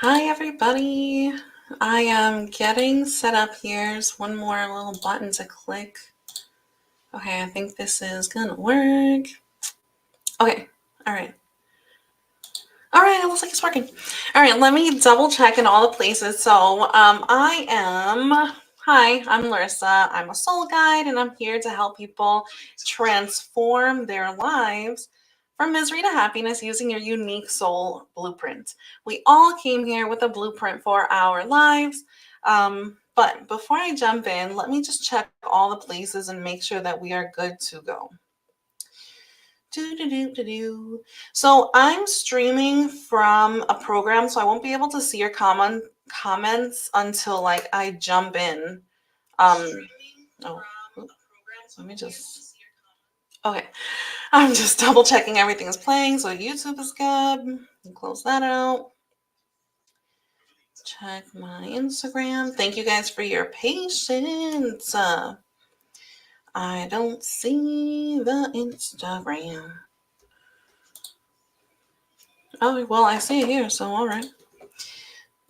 Hi everybody. I am getting set up here. Just one more little button to click. Okay, I think this is gonna work. Okay, all right. All right, it looks like it's working. All right, let me double check in all the places. So I'm Larissa. I'm a soul guide and I'm here to help people transform their lives from misery to happiness using your unique soul blueprint. We all came here with a blueprint for our lives. But before I jump in, let me just check all the places and make sure that we are good to go. So I'm streaming from a program, so I won't be able to see your comments until like I jump in. Let me just. Okay, I'm just double checking everything is playing. So YouTube is good. Close that out. Check my Instagram. Thank you guys for your patience. I don't see the Instagram. Oh, well, I see it here, so all right.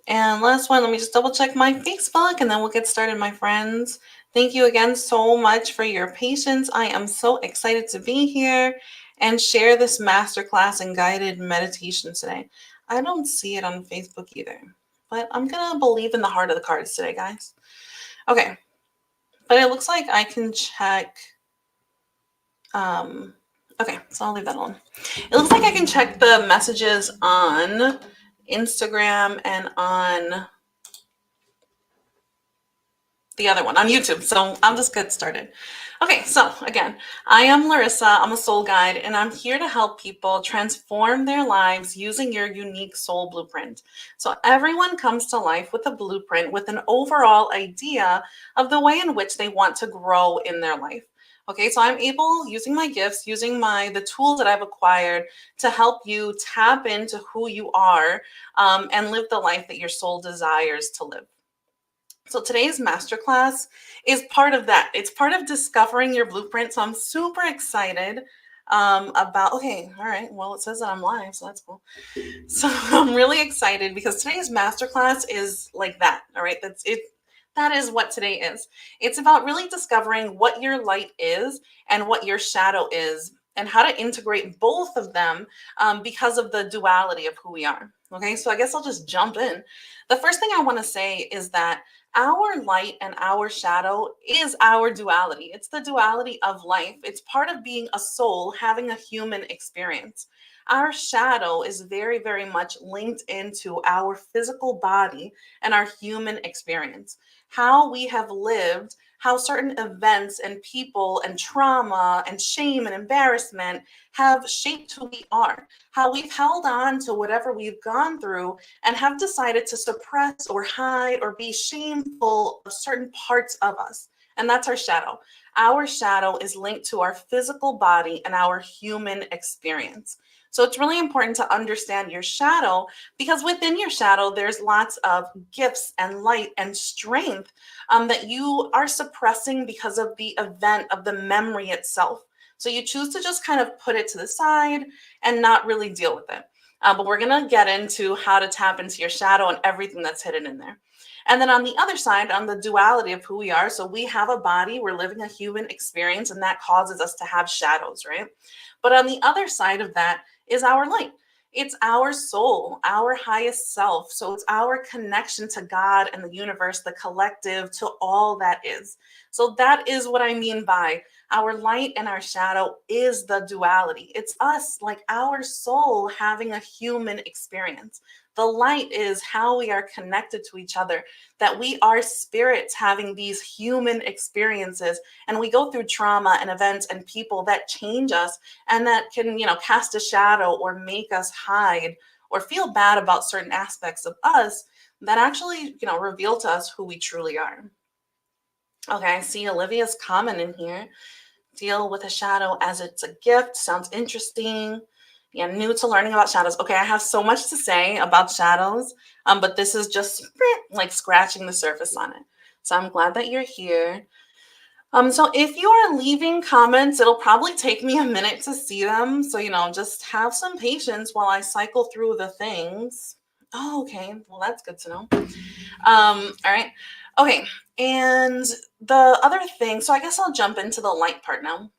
And last one, let me just double check my Facebook and then we'll get started, my friends. Thank you again so much for your patience. I am so excited to be here and share this masterclass and guided meditation today. I don't see it on Facebook either, but I'm going to believe in the heart of the cards today, guys. Okay, but it looks like I can check. Okay, so I'll leave that alone. It looks like I can check the messages on Instagram and on the other one on YouTube. So I'll just get started. Okay, so again, I am Larissa. I'm a soul guide, and I'm here to help people transform their lives using your unique soul blueprint. So everyone comes to life with a blueprint, with an overall idea of the way in which they want to grow in their life. Okay, so I'm able, using my gifts, using the tools that I've acquired to help you tap into who you are and live the life that your soul desires to live. So today's masterclass is part of that. It's part of discovering your blueprint. So I'm super excited about, okay, all right. Well, it says that I'm live, so that's cool. So I'm really excited because today's masterclass is like that. All right. That's it. That is what today is. It's about really discovering what your light is and what your shadow is and how to integrate both of them because of the duality of who we are. Okay, so I guess I'll just jump in. The first thing I want to say is that our light and our shadow is our duality. It's the duality of life. It's part of being a soul, having a human experience. Our shadow is very, very much linked into our physical body and our human experience. How we have lived, how certain events and people and trauma and shame and embarrassment have shaped who we are, how we've held on to whatever we've gone through and have decided to suppress or hide or be shameful of certain parts of us. And that's our shadow. Our shadow is linked to our physical body and our human experience. So it's really important to understand your shadow because within your shadow, there's lots of gifts and light and strength that you are suppressing because of the event of the memory itself. So you choose to just kind of put it to the side and not really deal with it. But we're going to get into how to tap into your shadow and everything that's hidden in there. And then on the other side, on the duality of who we are, so we have a body, we're living a human experience, and that causes us to have shadows, right? But on the other side of that is our light. It's our soul, our highest self. So it's our connection to God and the universe, the collective, to all that is. So that is what I mean by our light and our shadow is the duality. It's us, like our soul, having a human experience. The light is how we are connected to each other, that we are spirits having these human experiences, and we go through trauma and events and people that change us and that can, cast a shadow or make us hide or feel bad about certain aspects of us that actually, reveal to us who we truly are. Okay, I see Olivia's comment in here. Deal with a shadow as it's a gift. Sounds interesting. Yeah, new to learning about shadows. Okay, I have so much to say about shadows, but this is just like scratching the surface on it. So I'm glad that you're here. So if you are leaving comments, it'll probably take me a minute to see them. So, just have some patience while I cycle through the things. Oh, okay. Well, that's good to know. All right. Okay. And the other thing, so I guess I'll jump into the light part now.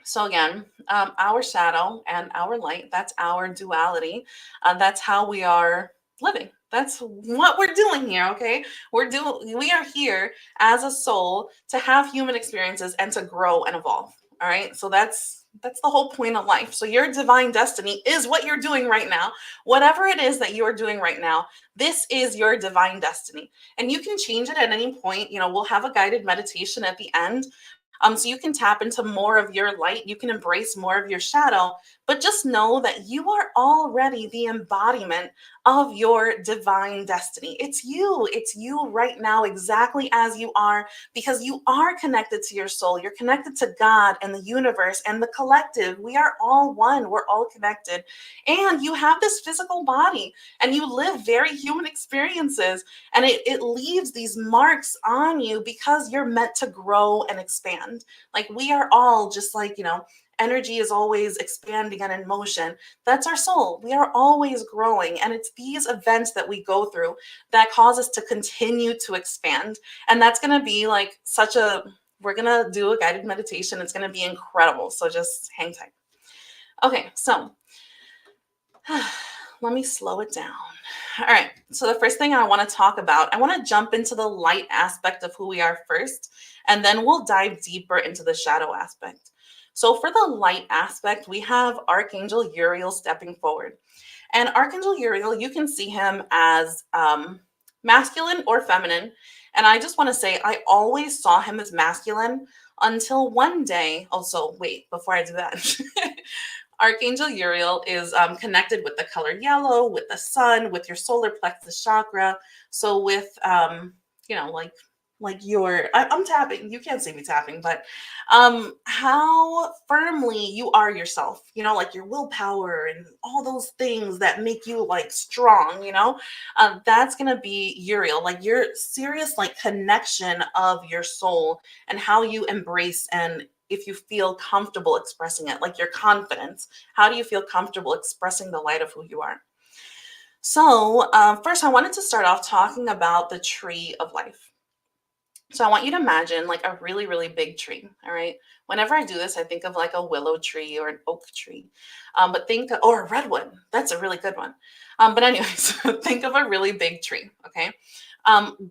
So again, our shadow and our light, that's our duality. That's how we are living. That's what we're doing here, okay? We are here as a soul to have human experiences and to grow and evolve. All right? So that's the whole point of life. So your divine destiny is what you're doing right now. Whatever it is that you're doing right now, this is your divine destiny. And you can change it at any point. We'll have a guided meditation at the end, so you can tap into more of your light. You can embrace more of your shadow, but just know that you are already the embodiment of your divine destiny. It's you. It's you right now, exactly as you are, because you are connected to your soul. You're connected to God and the universe and the collective. We are all one. We're all connected. And you have this physical body and you live very human experiences, and it leaves these marks on you because you're meant to grow and expand. Like we are all just like, energy is always expanding and in motion. That's our soul. We are always growing. And it's these events that we go through that cause us to continue to expand. And that's going to be like we're going to do a guided meditation. It's going to be incredible. So just hang tight. Okay. So let me slow it down. All right. So the first thing I want to talk about, I want to jump into the light aspect of who we are first, and then we'll dive deeper into the shadow aspect. So for the light aspect, we have Archangel Uriel stepping forward. And Archangel Uriel, you can see him as masculine or feminine. And I just want to say, I always saw him as masculine until one day. Also, wait, before I do that. Archangel Uriel is connected with the color yellow, with the sun, with your solar plexus chakra. So with, I'm tapping. You can't see me tapping, but how firmly you are yourself, like your willpower and all those things that make you like strong, that's going to be Uriel, like your serious like connection of your soul and how you embrace, and if you feel comfortable expressing it, like your confidence. How do you feel comfortable expressing the light of who you are? So first, I wanted to start off talking about the tree of life. So I want you to imagine like a really, really big tree. All right. Whenever I do this, I think of like a willow tree or an oak tree. Or a redwood. That's a really good one. But anyways, think of a really big tree. Okay.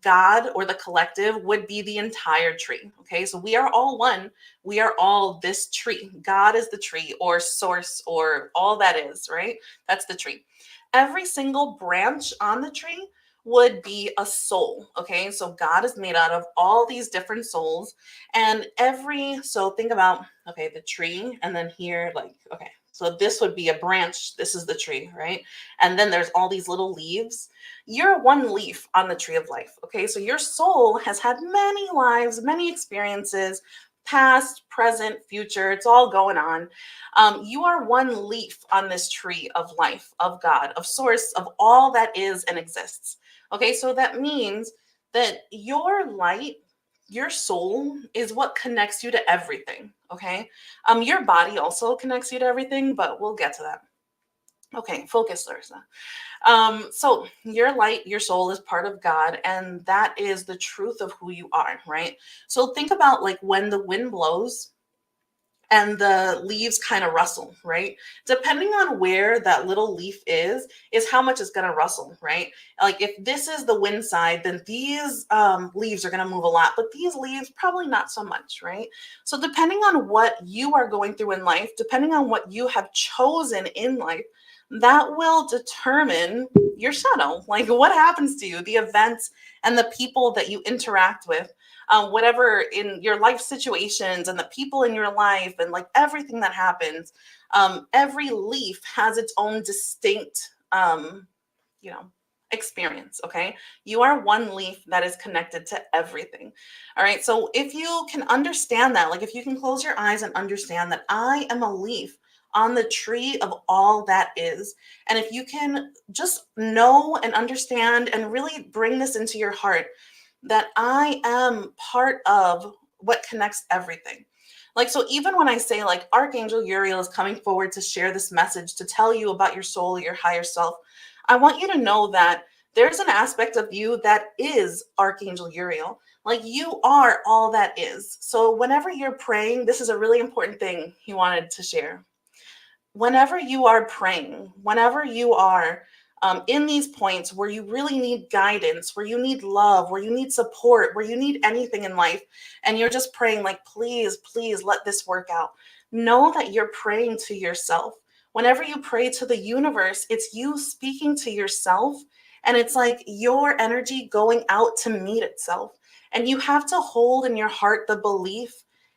God or the collective would be the entire tree. Okay. So we are all one. We are all this tree. God is the tree or source or all that is, right? That's the tree. Every single branch on the tree would be a soul. Okay. So God is made out of all these different souls. And so think about, okay, the tree, and then here, like, okay, so this would be a branch. This is the tree, right? And then there's all these little leaves. You're one leaf on the tree of life. Okay. So your soul has had many lives, many experiences, past, present, future. It's all going on. You are one leaf on this tree of life, of God, of source, of all that is and exists. Okay, so that means that your light, your soul is what connects you to everything. Okay. Your body also connects you to everything, but we'll get to that. Okay, focus, Larissa. So your light, your soul is part of God, and that is the truth of who you are, right? So think about like when the wind blows and the leaves kind of rustle, right? Depending on where that little leaf is how much it's going to rustle, right? Like if this is the wind side, then these leaves are going to move a lot, but these leaves probably not so much, right? So depending on what you are going through in life, depending on what you have chosen in life, that will determine your shadow, like what happens to you, the events and the people that you interact with. Whatever in your life situations and the people in your life and like everything that happens, every leaf has its own distinct, experience. Okay. You are one leaf that is connected to everything. All right. So if you can understand that, like if you can close your eyes and understand that I am a leaf on the tree of all that is, and if you can just know and understand and really bring this into your heart, that I am part of what connects everything. Like, so even when I say like Archangel Uriel is coming forward to share this message, to tell you about your soul, your higher self, I want you to know that there's an aspect of you that is Archangel Uriel. Like you are all that is. So whenever you're praying, this is a really important thing he wanted to share. Whenever you are praying, whenever you are in these points where you really need guidance, where you need love, where you need support, where you need anything in life, and you're just praying like, please, please let this work out. Know that you're praying to yourself. Whenever you pray to the universe, it's you speaking to yourself, and it's like your energy going out to meet itself. And you have to hold in your heart the belief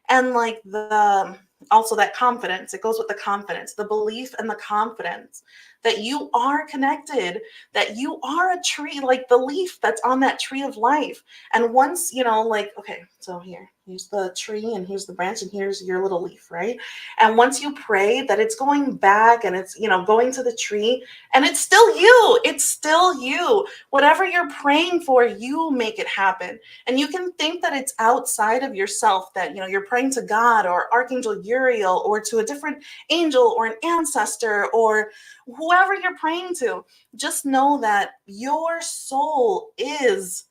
and like the also that confidence. It goes with the confidence, the belief and the confidence that you are connected, that you are a tree, like the leaf that's on that tree of life. And once, like, okay, so here's the tree and here's the branch and here's your little leaf, right? And once you pray that it's going back and it's, going to the tree, and it's still you, it's still you. Whatever you're praying for, you make it happen. And you can think that it's outside of yourself, that, you're praying to God or Archangel Uriel or to a different angel or an ancestor or whoever you're praying to. Just know that your soul is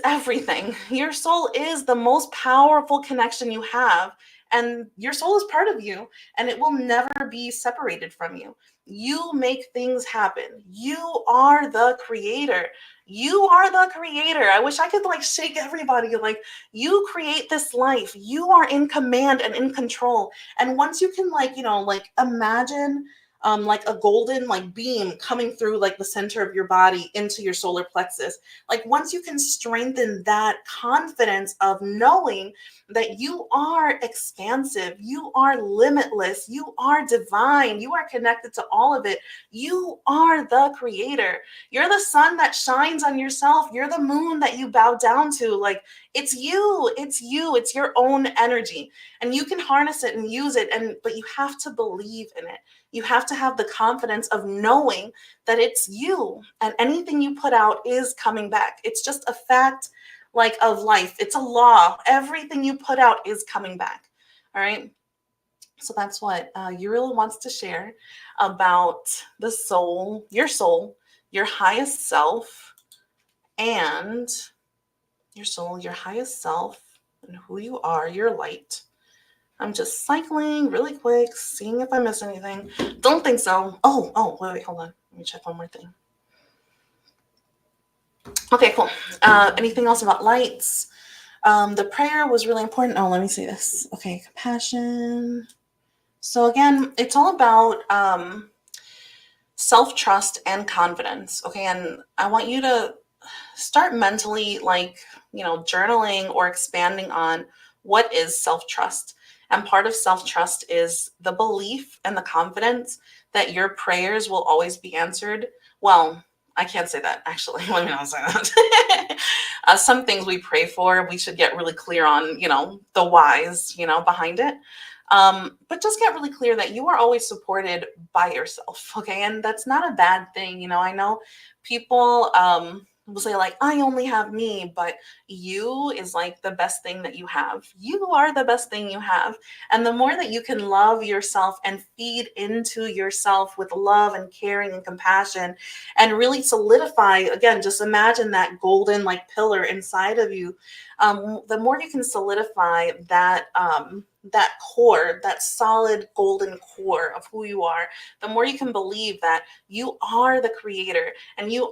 everything. Your soul is the most powerful connection you have. And your soul is part of you, and it will never be separated from you. You make things happen. You are the creator. You are the creator. I wish I could like shake everybody. Like, you create this life. You are in command and in control. And once you can imagine like a golden like beam coming through like the center of your body into your solar plexus. Like once you can strengthen that confidence of knowing that you are expansive, you are limitless, you are divine, you are connected to all of it. You are the creator. You're the sun that shines on yourself. You're the moon that you bow down to. Like it's you, it's your own energy, and you can harness it and use it. But you have to believe in it. You have to have the confidence of knowing that it's you, and anything you put out is coming back. It's just a fact like of life. It's a law. Everything you put out is coming back. All right. So that's what Uriel wants to share about the soul, your highest self, and your soul, your highest self, and who you are, your light. I'm just cycling really quick, seeing if I miss anything. Don't think so. Wait, hold on. Let me check one more thing. Okay, cool. Anything else about lights? The prayer was really important. Oh, let me see this. Okay, compassion. So again, it's all about self-trust and confidence. Okay, and I want you to start mentally journaling or expanding on what is self-trust. And part of self-trust is the belief and the confidence that your prayers will always be answered. Well, I can't say that, actually. Let me not say that. Some things we pray for, we should get really clear on, the whys, behind it. But just get really clear that you are always supported by yourself, okay? And that's not a bad thing. I know people will say like, I only have me, but you is like the best thing that you have. You are the best thing you have. And the more that you can love yourself and feed into yourself with love and caring and compassion and really solidify, again, just imagine that golden like pillar inside of you. The more you can solidify that, that core, that solid golden core of who you are, the more you can believe that you are the creator, and you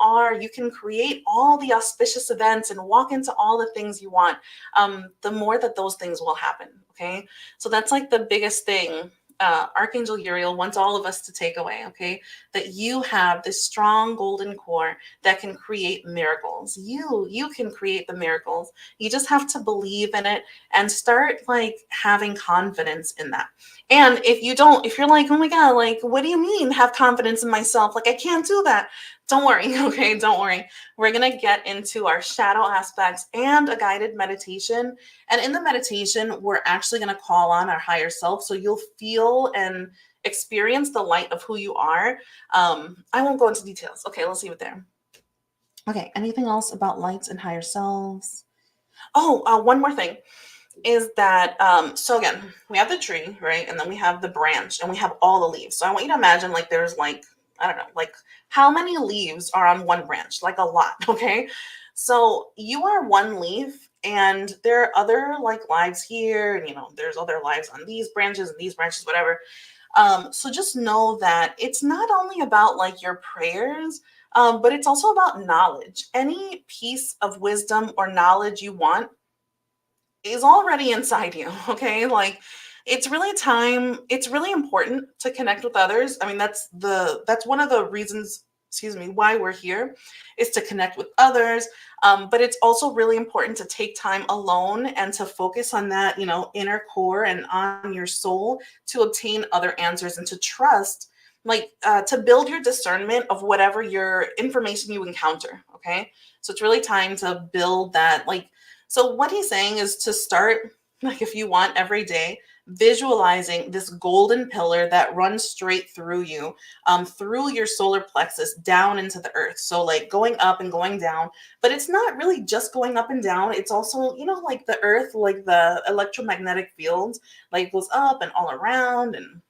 can create all the auspicious events and walk into all the things you want, the more that those things will happen. Okay. So that's like the biggest thing Archangel Uriel wants all of us to take away, okay? That you have this strong golden core that can create miracles. You can create the miracles. You just have to believe in it and start like having confidence in that. And if you're like, oh my God, like, what do you mean have confidence in myself? Like, I can't do that. Don't worry, okay? Don't worry. We're going to get into our shadow aspects and a guided meditation. And in the meditation, we're actually going to call on our higher self. So you'll feel and experience the light of who you are. I won't go into details. Okay, let's leave it there. Okay, anything else about lights and higher selves? Oh, one more thing is that, so again, we have the tree, right? And then we have the branch and we have all the leaves. So I want you to imagine like there's like, I don't know, like how many leaves are on one branch? Like a lot, okay? So you are one leaf, and there are other like lives here, and there's other lives on these branches and these branches, whatever. So just know that it's not only about like your prayers, but it's also about knowledge. Any piece of wisdom or knowledge you want is already inside you. Okay. Like it's really important to connect with others. I mean, that's one of the reasons, excuse me, why we're here, is to connect with others. But it's also really important to take time alone and to focus on that, inner core and on your soul to obtain other answers and to trust, like to build your discernment of whatever your information you encounter. Okay. So it's really time to build that, like, so what he's saying is to start, like if you want, every day, visualizing this golden pillar that runs straight through you, through your solar plexus down into the earth. So like going up and going down, but it's not really just going up and down. It's also, like the earth, like the electromagnetic fields, like it goes up and all around. And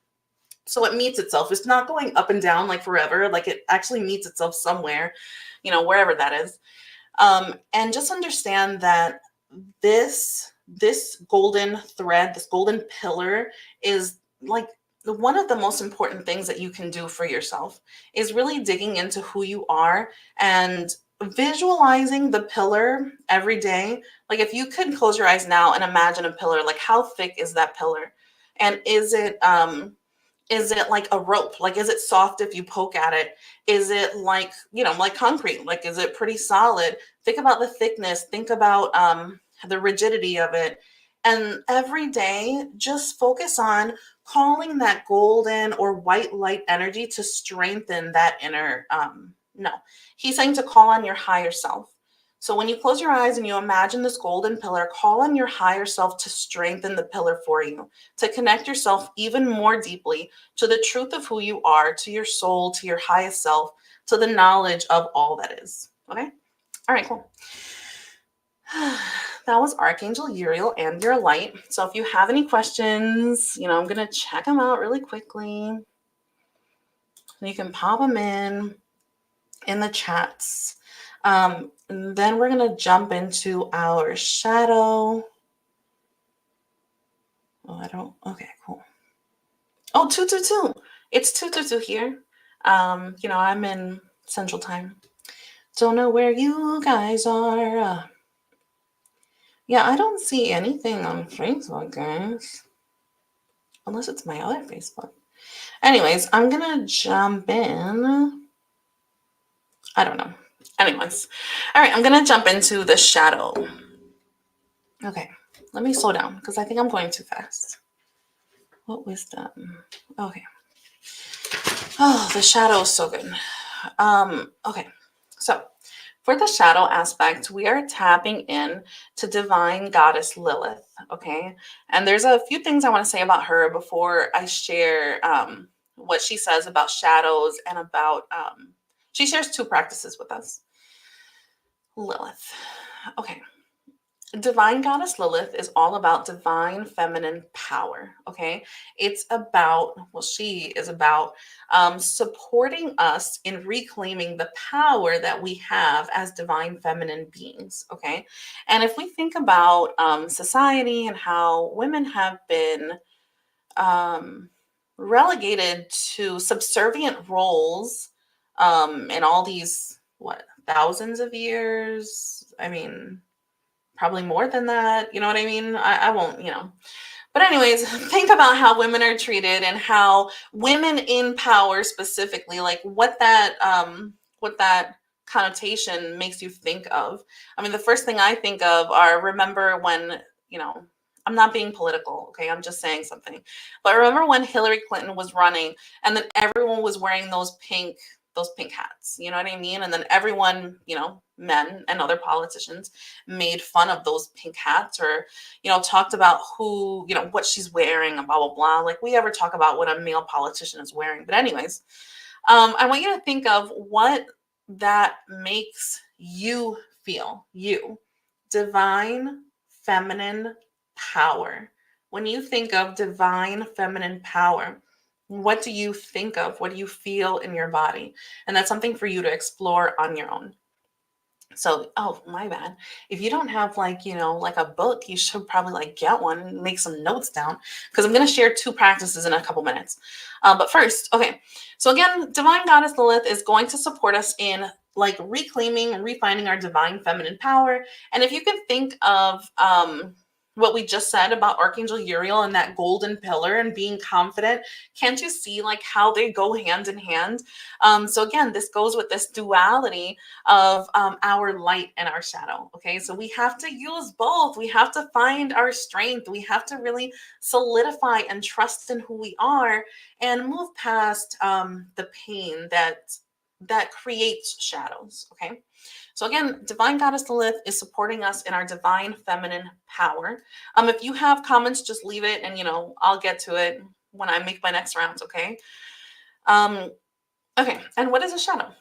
so it meets itself. It's not going up and down like forever. Like it actually meets itself somewhere, wherever that is. And just understand that this golden thread, this golden pillar, is like one of the most important things that you can do for yourself, is really digging into who you are and visualizing the pillar every day. Like if you could close your eyes now and imagine a pillar, like how thick is that pillar? And is it like a rope? Like, is it soft if you poke at it? Is it like, like concrete? Like, is it pretty solid? Think about the thickness. Think about the rigidity of it. And every day, just focus on calling that golden or white light energy to strengthen that inner, no, he's saying to call on your higher self. So when you close your eyes and you imagine this golden pillar, call on your higher self to strengthen the pillar for you, to connect yourself even more deeply to the truth of who you are, to your soul, to your highest self, to the knowledge of all that is. Okay? All right, cool. That was Archangel Uriel and your light. So if you have any questions, I'm going to check them out really quickly. You can pop them in the chats. And then we're going to jump into our shadow. Okay, cool. Oh, 222. It's 222 here. I'm in Central Time. Don't know where you guys are. Yeah, I don't see anything on Facebook, guys. Unless it's my other Facebook. Anyways, I'm going to jump in. I don't know. Anyways. All right, I'm going to jump into the shadow. Okay, let me slow down because I think I'm going too fast. What wisdom? Okay. Oh, the shadow is so good. Okay, so for the shadow aspect, we are tapping in to divine goddess Lilith, okay? And there's a few things I want to say about her before I share what she says about shadows and about, she shares two practices with us. Lilith. Okay. Divine goddess Lilith is all about divine feminine power. Okay. It's about, she is about supporting us in reclaiming the power that we have as divine feminine beings. Okay. And if we think about society and how women have been relegated to subservient roles in all these, thousands of years? I mean, probably more than that. You know what I mean? I won't, But anyways, think about how women are treated and how women in power specifically, like what that connotation makes you think of. I mean, the first thing I think of are, remember when, I'm not being political, okay? I'm just saying something. But remember when Hillary Clinton was running and then everyone was wearing those pink hats, you know what I mean? And then everyone, men and other politicians made fun of those pink hats, or, talked about who, what she's wearing and blah, blah, blah. Like we ever talk about what a male politician is wearing. But anyways, I want you to think of what that makes you feel. You, divine feminine power. When you think of divine feminine power, What do you think of? What do you feel in your body? And that's something for you to explore on your own. So, oh, my bad. If you don't have like, like a book, you should probably like get one and make some notes down, because I'm going to share 2 practices in a couple minutes. But first, okay. So again, Divine Goddess Lilith is going to support us in like reclaiming and refining our divine feminine power. And if you can think of what we just said about Archangel Uriel and that golden pillar and being confident, can't you see like how they go hand in hand? So again, this goes with this duality of our light and our shadow. Okay, so we have to use both. We have to find our strength. We have to really solidify and trust in who we are and move past the pain that creates shadows. Okay, so again, Divine Goddess Lilith is supporting us in our divine feminine power. If you have comments, just leave it, and I'll get to it when I make my next rounds. Okay. Okay, and what is a shadow?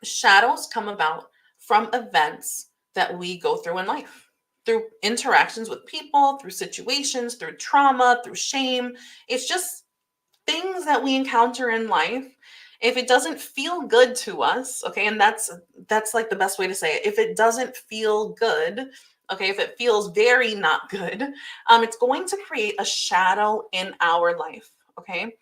Shadows come about from events that we go through in life, through interactions with people, through situations, through trauma, through shame. It's just things that we encounter in life. If it doesn't feel good to us, okay, and that's like the best way to say it. If it doesn't feel good, okay, if it feels very not good, it's going to create a shadow in our life. Okay,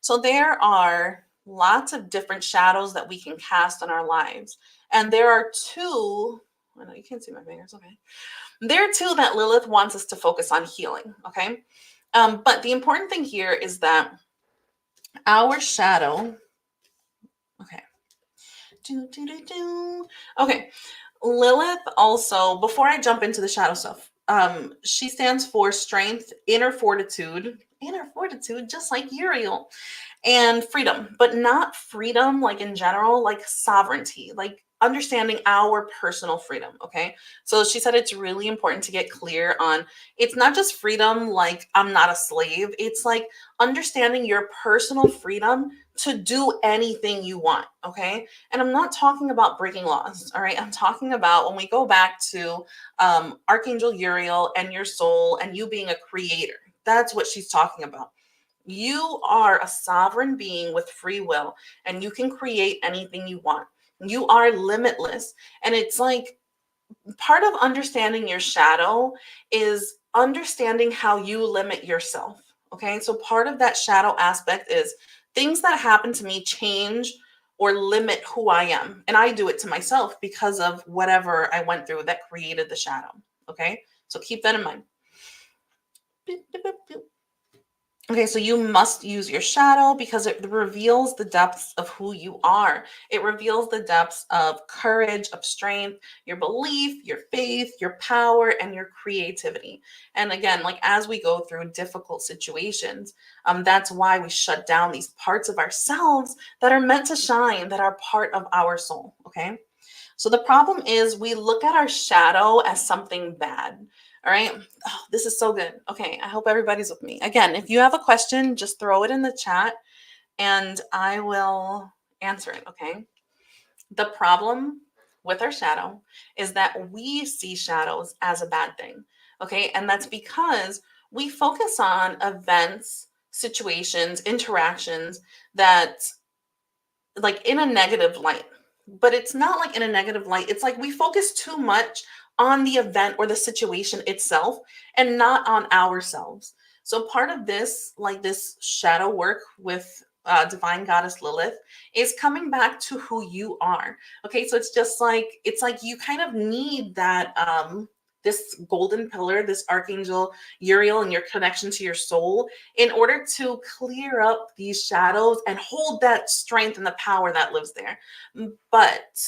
so there are lots of different shadows that we can cast on our lives. And there are 2, I know you can't see my fingers, okay. There are 2 that Lilith wants us to focus on healing, okay? But the important thing here is that our shadow, okay. Okay, Lilith also, before I jump into the shadow stuff, she stands for strength, inner fortitude, just like Uriel, and freedom, but not freedom like in general, like sovereignty, like understanding our personal freedom. Okay, so she said it's really important to get clear on, it's not just freedom like I'm not a slave, it's like understanding your personal freedom to do anything you want. Okay, and I'm not talking about breaking laws. All right, I'm talking about when we go back to Archangel Uriel and your soul and you being a creator. That's what she's talking about. You are a sovereign being with free will, and you can create anything you want. You are limitless. And it's like part of understanding your shadow is understanding how you limit yourself. Okay. So part of that shadow aspect is things that happen to me change or limit who I am. And I do it to myself because of whatever I went through that created the shadow. Okay. So keep that in mind. Okay, so you must use your shadow because it reveals the depths of who you are. It reveals the depths of courage, of strength, your belief, your faith, your power, and your creativity. And again, like as we go through difficult situations, that's why we shut down these parts of ourselves that are meant to shine, that are part of our soul. Okay. So the problem is we look at our shadow as something bad. All right. Oh, this is so good. Okay. I hope everybody's with me. Again, if you have a question, just throw it in the chat and I will answer it. Okay. The problem with our shadow is that we see shadows as a bad thing. Okay. And that's because we focus on events, situations, interactions that like in a negative light. But it's not like in a negative light. It's like we focus too much on the event or the situation itself and not on ourselves. So part of this, like this shadow work with Divine Goddess Lilith, is coming back to who you are. Okay, so it's like you kind of need that this golden pillar, this Archangel Uriel, and your connection to your soul in order to clear up these shadows and hold that strength and the power that lives there. But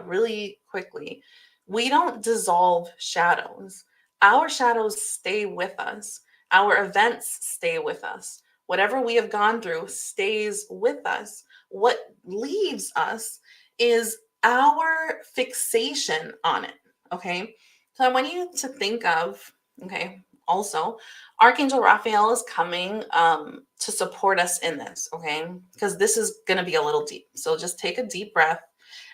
really quickly, we don't dissolve shadows. Our shadows stay with us. Our events stay with us. Whatever we have gone through stays with us. What leaves us is our fixation on it. Okay. So I want you to think of, okay, also, Archangel Raphael is coming to support us in this, okay? Because this is going to be a little deep. So just take a deep breath.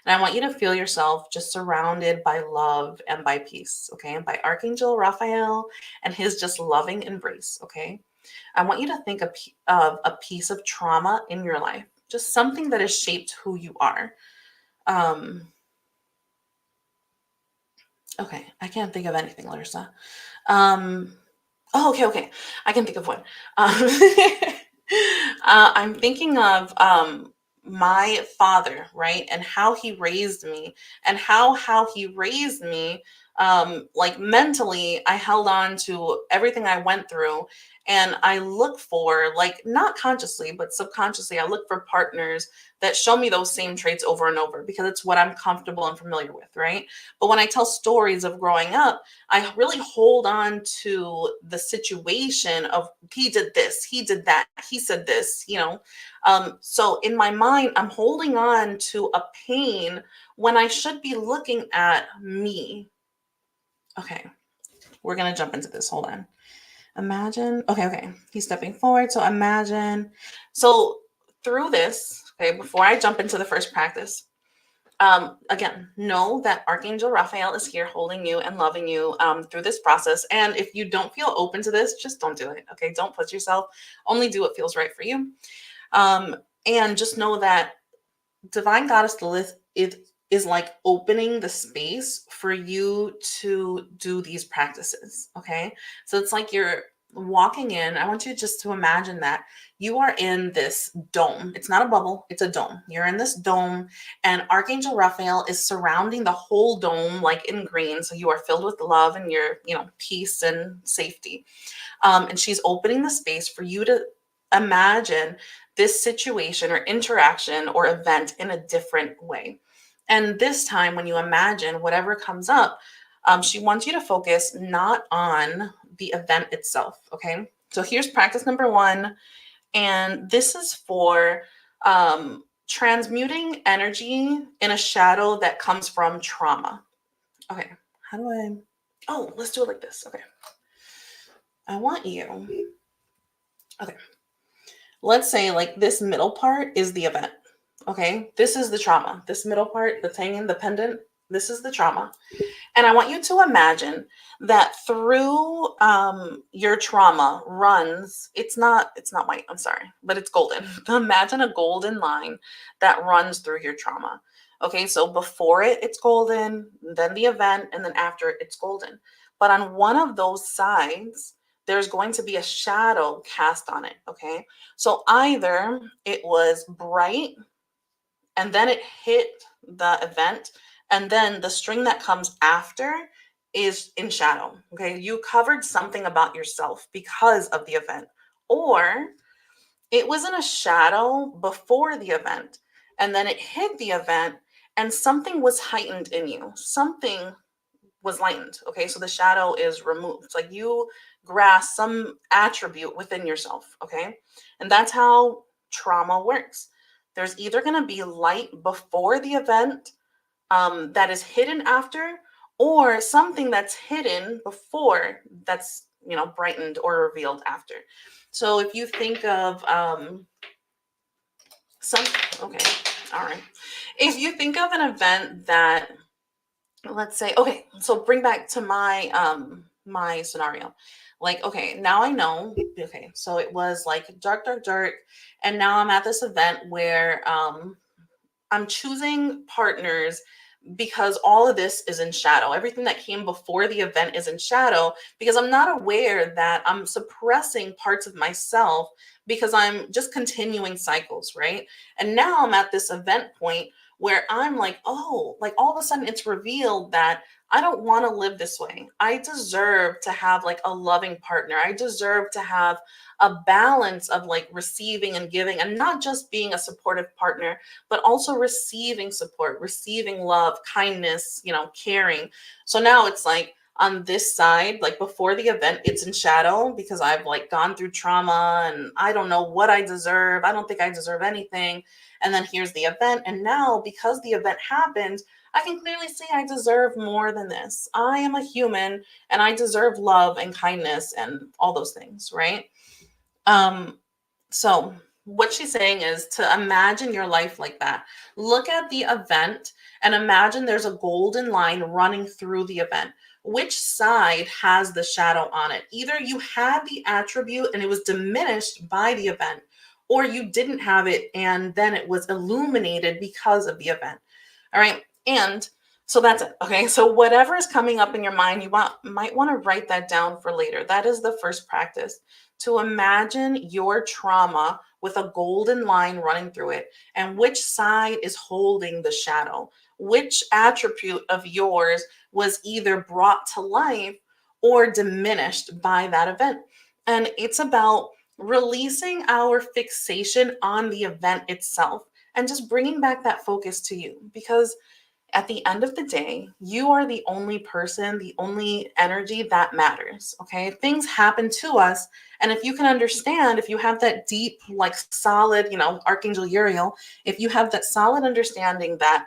And I want you to feel yourself just surrounded by love and by peace, okay? By Archangel Raphael and his just loving embrace, okay? I want you to think of a piece of trauma in your life, just something that has shaped who you are. Okay, I can't think of anything, Larissa. Okay. I can think of one. I'm thinking of my father, right? And how he raised me, and how he raised me, like mentally, I held on to everything I went through. And I look for, like, not consciously, but subconsciously, I look for partners that show me those same traits over and over because it's what I'm comfortable and familiar with, right? But when I tell stories of growing up, I really hold on to the situation of he did this, he did that, he said this, So in my mind, I'm holding on to a pain when I should be looking at me. Okay, we're going to jump into this. Hold on. Imagine. Okay. He's stepping forward. So imagine. So through this, okay, before I jump into the first practice, again, know that Archangel Raphael is here holding you and loving you through this process. And if you don't feel open to this, just don't do it. Okay. Don't push yourself. Only do what feels right for you. And just know that Divine Goddess Lilith is like opening the space for you to do these practices. Okay. So it's like you're walking in. I want you just to imagine that you are in this dome. It's not a bubble, it's a dome. You're in this dome, and Archangel Raphael is surrounding the whole dome, like in green. So you are filled with love and your, peace and safety. And she's opening the space for you to imagine this situation or interaction or event in a different way. And this time, when you imagine whatever comes up, she wants you to focus not on the event itself. Okay. So here's practice number 1. And this is for transmuting energy in a shadow that comes from trauma. Okay. How do I? Oh, let's do it like this. Okay. I want you. Okay. Let's say like this middle part is the event. Okay. This is the trauma. This middle part that's hanging, the pendant, this is the trauma. And I want you to imagine that through your trauma runs, it's not white, I'm sorry, but it's golden. Imagine a golden line that runs through your trauma. Okay, so before it, it's golden, then the event, and then after it, it's golden. But on one of those sides, there's going to be a shadow cast on it. Okay, so either it was bright and then it hit the event, and then the string that comes after is in shadow. Okay, you covered something about yourself because of the event, or it was in a shadow before the event, and then it hit the event, and something was heightened in you. Something was lightened. Okay, so the shadow is removed. It's like you grasp some attribute within yourself. Okay, and that's how trauma works. There's either going to be light before the event that is hidden after, or something that's hidden before that's brightened or revealed after. So if you think of if you think of an event that, let's say, okay, so bring back to my my scenario. Like, okay, now I know, okay, so it was like dark, and now I'm at this event where I'm choosing partners because all of this is in shadow. Everything that came before the event is in shadow because I'm not aware that I'm suppressing parts of myself because I'm just continuing cycles, right? And now I'm at this event point where I'm like, oh, like all of a sudden it's revealed that I don't want to live this way. I deserve to have like a loving partner. I deserve to have a balance of like receiving and giving, and not just being a supportive partner, but also receiving support, receiving love, kindness, caring. So now it's like on this side, like before the event, it's in shadow because I've like gone through trauma and I don't know what I deserve. I don't think I deserve anything. And then here's the event. And now because the event happened, I can clearly see I deserve more than this. I am a human and I deserve love and kindness and all those things, right? So what she's saying is to imagine your life like that. Look at the event and imagine there's a golden line running through the event. which side has the shadow on it. Either you had the attribute and it was diminished by the event, or you didn't have it and then it was illuminated because of the event. All right. And so that's it. Okay. So whatever is coming up in your mind, you might want to write that down for later. That is the first practice, to imagine your trauma with a golden line running through it, and which side is holding the shadow. Which attribute of yours was either brought to life or diminished by that event. And it's about releasing our fixation on the event itself and just bringing back that focus to you, because at the end of the day, you are the only person, the only energy that matters. Okay. Things happen to us. And if you can understand, if you have that deep, like solid, Archangel Uriel, if you have that solid understanding that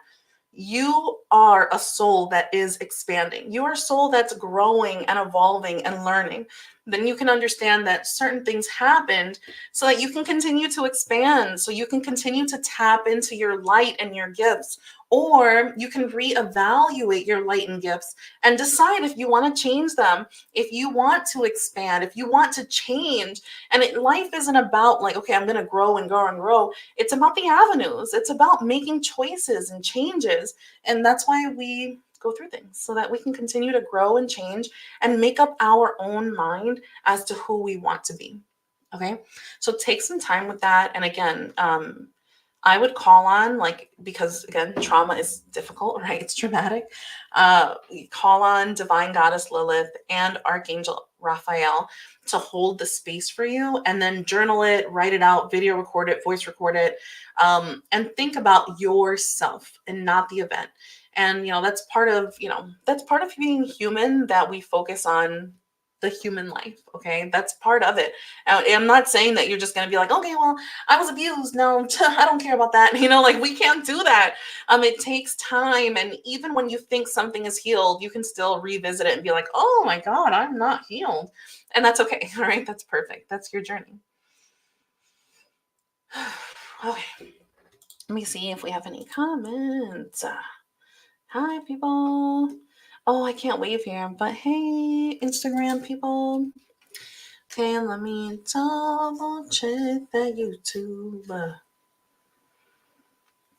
you are a soul that is expanding, you are a soul that's growing and evolving and learning, then you can understand that certain things happened so that you can continue to expand, so you can continue to tap into your light and your gifts. Or you can reevaluate your light and gifts and decide if you want to change them, if you want to expand, if you want to change. And life isn't about like, okay, I'm going to grow and grow and grow. It's about the avenues. It's about making choices and changes. And that's why we go through things, so that we can continue to grow and change and make up our own mind as to who we want to be. Okay. So take some time with that. And again, I would call on, because again, trauma is difficult, right? It's traumatic. Call on Divine Goddess Lilith and Archangel Raphael to hold the space for you, and then journal it, write it out, video record it, voice record it, and think about yourself and not the event. And, that's part of being human, that we focus on the human life. Okay. That's part of it. I'm not saying that you're just going to be like, okay, well, I was abused. No, I don't care about that. We can't do that. It takes time. And even when you think something is healed, you can still revisit it and be like, oh my God, I'm not healed. And that's okay. All right. That's perfect. That's your journey. Okay. Let me see if we have any comments. Hi, people. Oh, I can't wave here, but hey, Instagram people. Okay, let me double check that YouTube.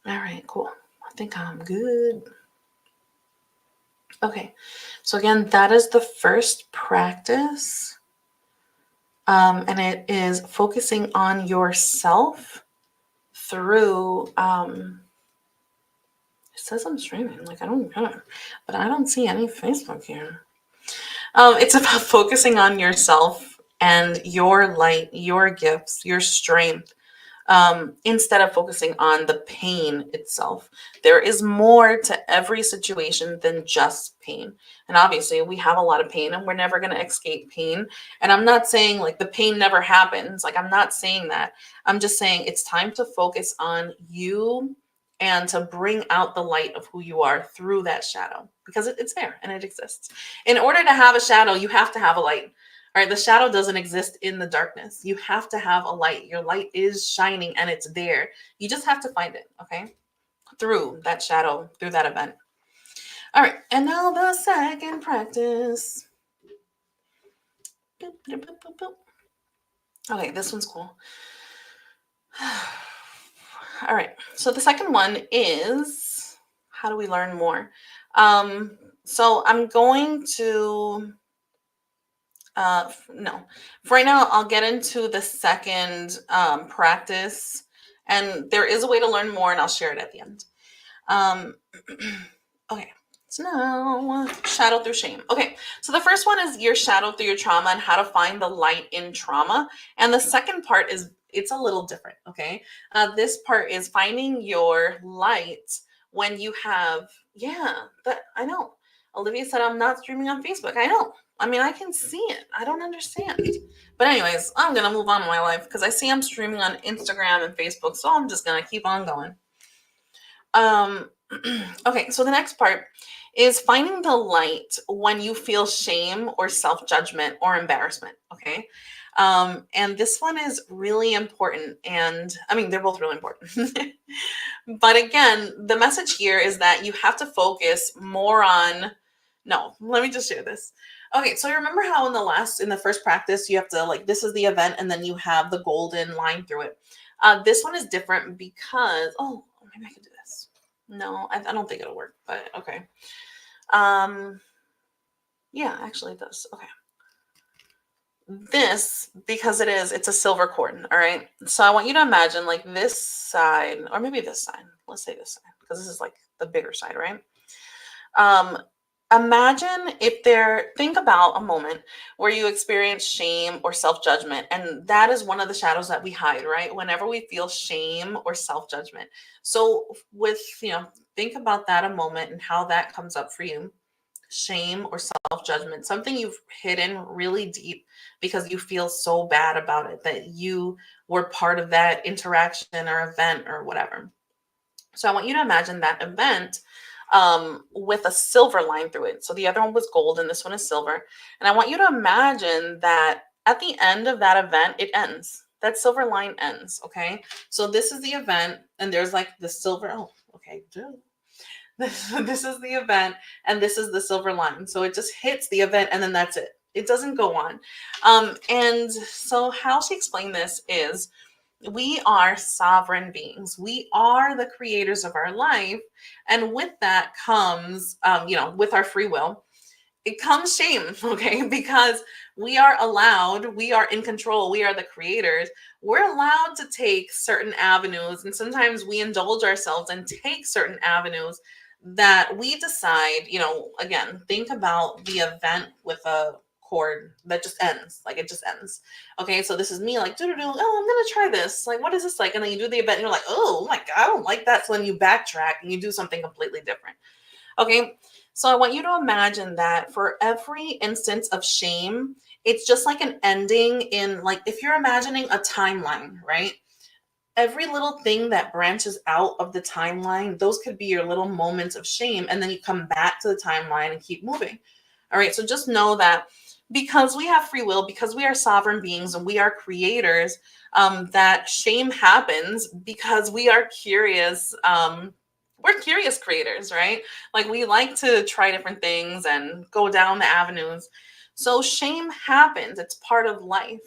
All right, cool. I think I'm good. Okay, so again, that is the first practice. And it is focusing on yourself through, it says I'm streaming, I don't get it, but I don't see any Facebook here. It's about focusing on yourself and your light, your gifts, your strength, instead of focusing on the pain itself. There is more to every situation than just pain. And obviously we have a lot of pain and we're never going to escape pain. And I'm not saying the pain never happens. I'm not saying that. I'm just saying it's time to focus on you and to bring out the light of who you are through that shadow, because it's there and it exists. In order to have a shadow, you have to have a light. All right, the shadow doesn't exist in the darkness. You have to have a light. Your light is shining and it's there. You just have to find it, okay? Through that shadow, through that event. All right, and now the second practice. Boop, boop, boop, boop, boop. Okay, this one's cool. All right, so the second one is, how do we learn more? So I'm going to, no, for right now, I'll get into the second practice, and there is a way to learn more, and I'll share it at the end. Okay, so now shadow through shame. Okay, so the first one is your shadow through your trauma and how to find the light in trauma. And the second part is, it's a little different, okay? This part is finding your light when you have, I know. Olivia said I'm not streaming on Facebook. I know. I mean, I can see it. I don't understand. But anyways, I'm going to move on in my life because I see I'm streaming on Instagram and Facebook, so I'm just going to keep on going. Okay, so the next part is finding the light when you feel shame or self-judgment or embarrassment, okay? And this one is really important. And I mean, they're both really important. But again, the message here is that you have to focus more on No, let me just share this. Okay, so remember how in the first practice, you have to like, this is the event, and then you have the golden line through it. This one is different because, oh, maybe I could do this. No, I don't think it'll work, but okay. Yeah, actually it does. Okay. This, because it's a silver cord, all right? So I want you to imagine like this side, or maybe this side. Let's say this side, because this is like the bigger side, right? Um, Imagine think about a moment where you experience shame or self-judgment, and that is one of the shadows that we hide, right? Whenever we feel shame or self-judgment. So think about that a moment and how that comes up for you. Shame or self-judgment, something you've hidden really deep because you feel so bad about it that you were part of that interaction or event or whatever. So I want you to imagine that event with a silver line through it. So the other one was gold and this one is silver. And I want you to imagine that at the end of that event, it ends. That silver line ends. Okay. So this is the event, and there's like the silver. Oh, okay. This is the event, and this is the silver line. So it just hits the event, and then that's it. It doesn't go on. And so how she explained this is, we are sovereign beings. We are the creators of our life. And with that comes, with our free will, it comes shame, okay? Because we are in control, we are the creators. We're allowed to take certain avenues, and sometimes we indulge ourselves and take certain avenues that we decide, again, think about the event with a cord that just ends, like it just ends. Okay, so this is me like, oh, I'm gonna try this. Like, what is this like? And then you do the event and you're like, oh my God, I don't like that. So then you backtrack and you do something completely different. Okay, so I want you to imagine that for every instance of shame, it's just like an ending in, like, if you're imagining a timeline, right? Every little thing that branches out of the timeline, those could be your little moments of shame. And then you come back to the timeline and keep moving. All right, so just know that because we have free will, because we are sovereign beings and we are creators, that shame happens because we are curious. We're curious creators, right? Like, we like to try different things and go down the avenues. So shame happens. It's part of life.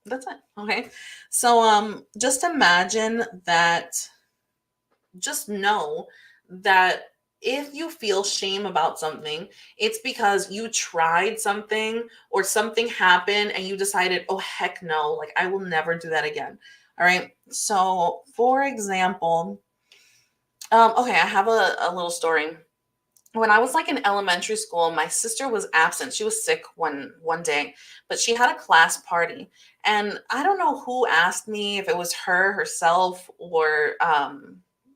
That's it. Okay. So just imagine that, just know that if you feel shame about something, it's because you tried something or something happened and you decided, oh, heck no, like, I will never do that again. All right. So, for example, okay, I have a little story. When I was like in elementary school, my sister was absent. She was sick one day, but she had a class party. And I don't know who asked me, if it was her herself or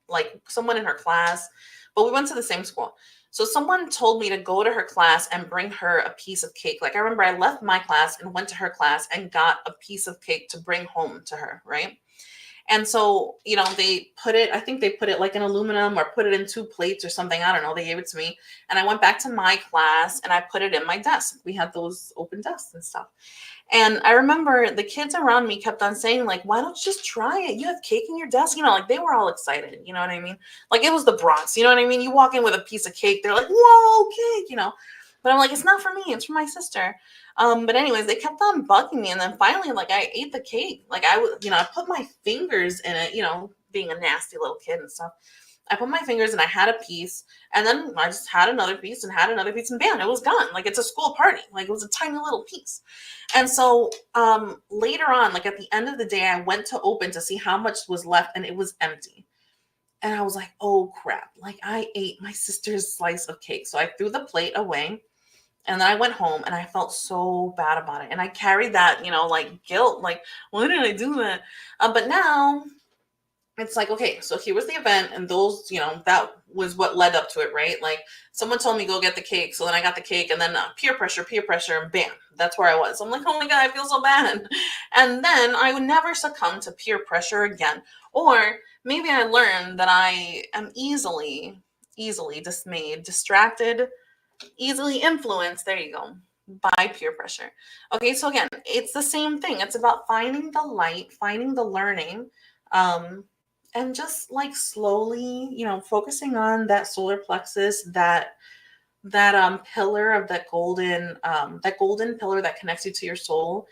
like someone in her class, but we went to the same school. So someone told me to go to her class and bring her a piece of cake. Like, I remember I left my class and went to her class and got a piece of cake to bring home to her, right? And so, I think they put it like in aluminum or put it in two plates or something. I don't know. They gave it to me. And I went back to my class and I put it in my desk. We had those open desks and stuff. And I remember the kids around me kept on saying, like, why don't you just try it? You have cake in your desk. Like, they were all excited. You know what I mean? Like, it was the Bronx. You know what I mean? You walk in with a piece of cake. They're like, whoa, cake. But I'm like, it's not for me. It's for my sister. But anyways, they kept on bugging me. And then finally, like, I ate the cake. Like, I put my fingers in it, being a nasty little kid and stuff. I put my fingers and I had a piece, and then I just had another piece and had another piece, and bam, it was gone. Like, it's a school party. Like, it was a tiny little piece. And so later on, like at the end of the day, I went to open to see how much was left, and it was empty. And I was like, oh crap. Like, I ate my sister's slice of cake. So I threw the plate away. And then I went home and I felt so bad about it. And I carried that, like guilt, like, why did I do that? But now it's like, okay, so here was the event, and those, that was what led up to it, right? Like, someone told me go get the cake. So then I got the cake, and then peer pressure, and bam, that's where I was. I'm like, oh my God, I feel so bad. And then I would never succumb to peer pressure again. Or maybe I learned that I am easily dismayed, distracted, easily influenced, there you go, by peer pressure. Okay, so again, it's the same thing. It's about finding the light, finding the learning, and just like slowly, focusing on that solar plexus, that that pillar of that golden pillar that connects you to your soul,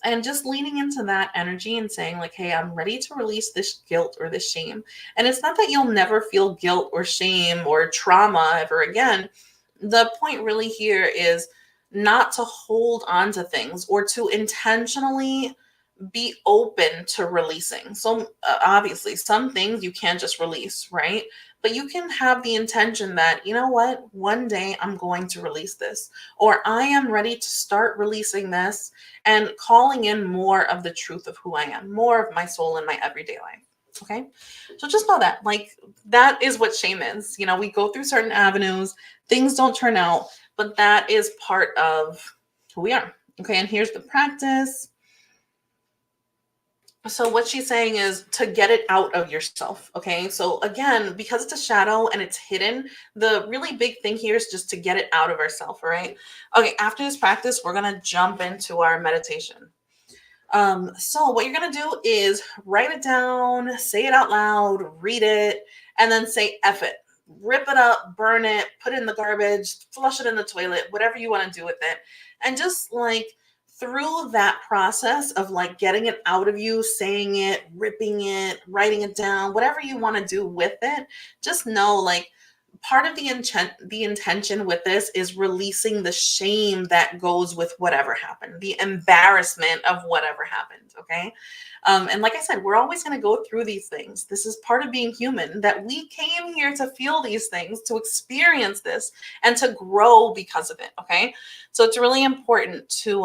and just leaning into that energy and saying like, hey, I'm ready to release this guilt or this shame. And it's not that you'll never feel guilt or shame or trauma ever again. The point really here is not to hold on to things or to intentionally be open to releasing. So obviously some things you can't just release, right? But you can have the intention that, you know what, one day I'm going to release this, or I am ready to start releasing this and calling in more of the truth of who I am, more of my soul in my everyday life. Okay. So just know that, like, that is what shame is. You know, we go through certain avenues, things don't turn out, but that is part of who we are. Okay. And here's the practice. So what she's saying is to get it out of yourself. Okay. So again, because it's a shadow and it's hidden, the really big thing here is just to get it out of ourselves. All right. Okay. After this practice, we're going to jump into our meditation. So what you're going to do is write it down, say it out loud, read it, and then say F it. Rip it up, burn it, put it in the garbage, flush it in the toilet, whatever you want to do with it. And just like through that process of like getting it out of you, saying it, ripping it, writing it down, whatever you want to do with it, just know like part of the intention with this is releasing the shame that goes with whatever happened, the embarrassment of whatever happened. Okay. And like I said, we're always going to go through these things. This is part of being human, that we came here to feel these things, to experience this, and to grow because of it. Okay. So it's really important to,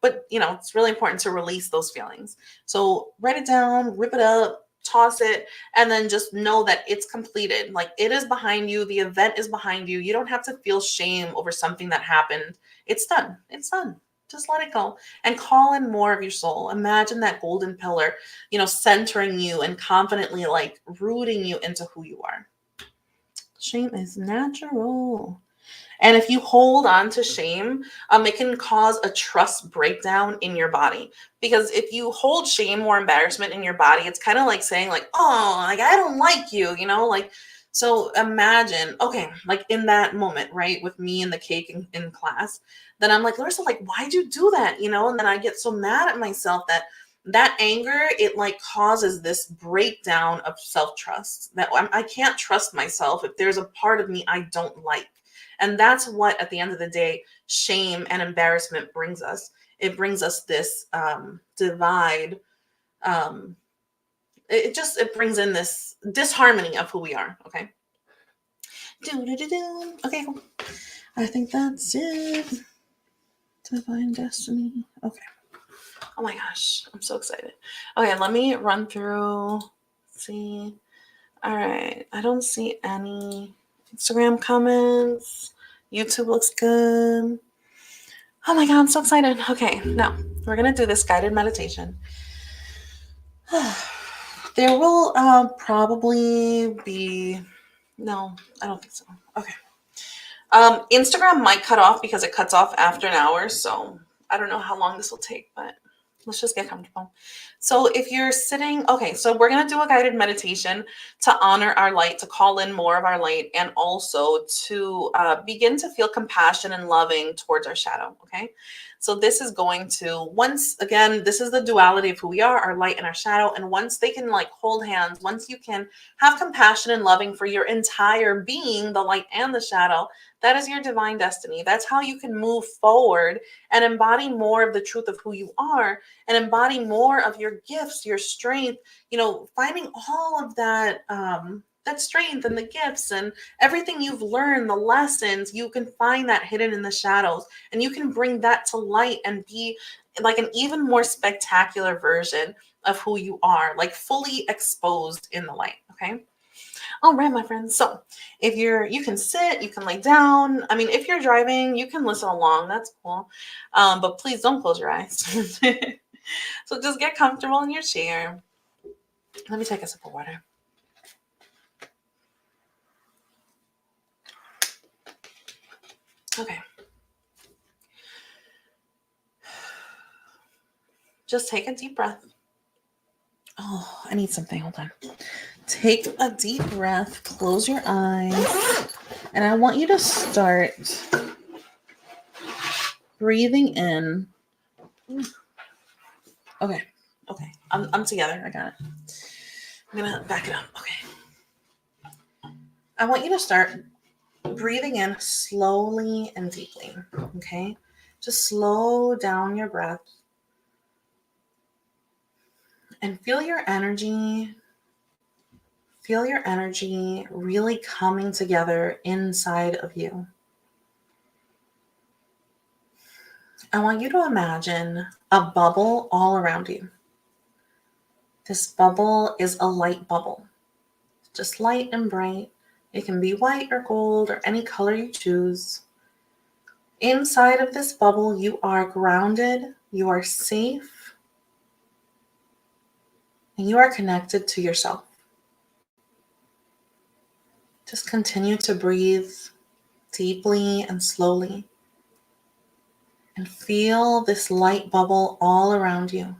but you know, it's really important to release those feelings. So write it down, rip it up, toss it, and then just know that it's completed. Like, it is behind you. The event is behind you. You don't have to feel shame over something that happened. It's done. It's done. Just let it go and call in more of your soul. Imagine that golden pillar, you know, centering you and confidently like rooting you into who you are. Shame is natural. And if you hold on to shame, it can cause a trust breakdown in your body. Because if you hold shame or embarrassment in your body, it's kind of like saying like, oh, like, I don't like you, you know, like, so imagine, okay, like in that moment, right, with me and the cake in class, then I'm like, Larissa, like, why'd you do that? You know, and then I get so mad at myself that anger, it like causes this breakdown of self-trust, that I can't trust myself if there's a part of me I don't like. And that's what, at the end of the day, shame and embarrassment brings us. It brings us this divide. It brings in this disharmony of who we are. Okay. Okay, cool. I think that's it. Divine destiny. Okay. Oh my gosh, I'm so excited. Okay, let me run through. Let's see. All right. I don't see any Instagram comments. YouTube looks good. Oh my God, I'm so excited. Okay, now we're going to do this guided meditation. There will probably be, no, I don't think so. Okay. Instagram might cut off because it cuts off after an hour. So I don't know how long this will take, but let's just get comfortable. So if you're sitting, okay, so we're going to do a guided meditation to honor our light, to call in more of our light, and also to begin to feel compassion and loving towards our shadow. Okay. So this is going to, once again, this is the duality of who we are, our light and our shadow. And once they can like hold hands, once you can have compassion and loving for your entire being, the light and the shadow, that is your divine destiny. That's how you can move forward and embody more of the truth of who you are, and embody more of your gifts, your strength, you know, finding all of that, that strength and the gifts and everything you've learned, the lessons, you can find that hidden in the shadows, and you can bring that to light and be like an even more spectacular version of who you are, like fully exposed in the light. Okay. All right, my friends. So if you can sit, you can lay down. I mean, if you're driving, you can listen along. That's cool. But please don't close your eyes. So just get comfortable in your chair. Let me take a sip of water. Okay. Just take a deep breath. Oh, I need something. Hold on. Take a deep breath. Close your eyes. And I want you to start breathing in. Okay. I'm together. I got it. I'm going to back it up. Okay. I want you to start breathing in slowly and deeply. Okay. Just slow down your breath and feel your energy. Feel your energy really coming together inside of you. I want you to imagine a bubble all around you. This bubble is a light bubble, just light and bright. It can be white or gold or any color you choose. Inside of this bubble, you are grounded, you are safe, and you are connected to yourself. Just continue to breathe deeply and slowly and feel this light bubble all around you.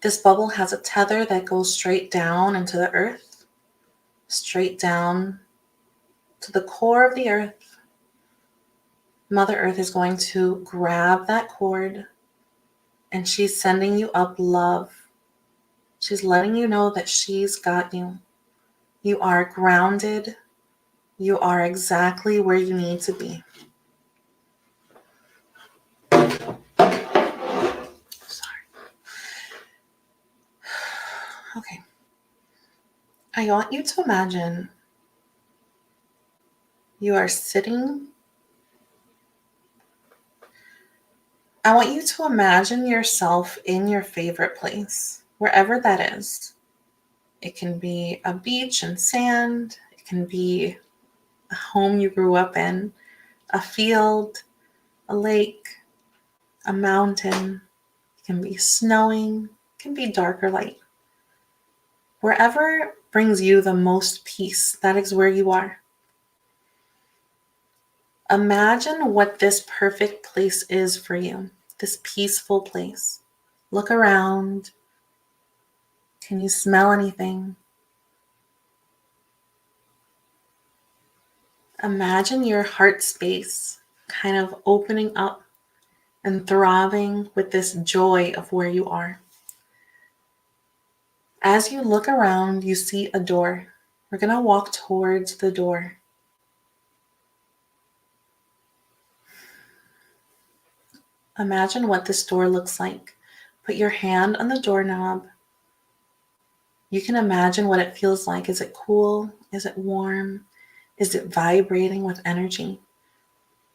This bubble has a tether that goes straight down into the earth, straight down to the core of the earth. Mother Earth is going to grab that cord and she's sending you up love. She's letting you know that she's got you. You are grounded. You are exactly where you need to be. Sorry. Okay. I want you to imagine you are sitting. I want you to imagine yourself in your favorite place, wherever that is. It can be a beach and sand. It can be a home you grew up in, a field, a lake, a mountain. It can be snowing. It can be dark or light. Wherever brings you the most peace, that is where you are. Imagine what this perfect place is for you, this peaceful place. Look around. Can you smell anything? Imagine your heart space kind of opening up and throbbing with this joy of where you are. As you look around, you see a door. We're going to walk towards the door. Imagine what this door looks like. Put your hand on the doorknob. You can imagine what it feels like. Is it cool? Is it warm? Is it vibrating with energy?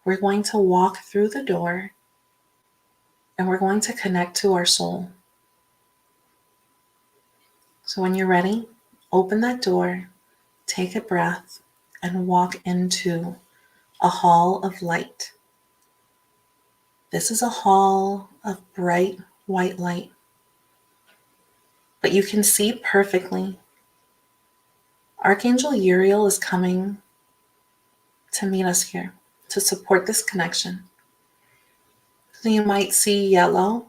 We're going to walk through the door and we're going to connect to our soul. So when you're ready, open that door, take a breath, and walk into a hall of light. This is a hall of bright white light, but you can see perfectly. Archangel Uriel is coming to meet us here to support this connection. So you might see yellow.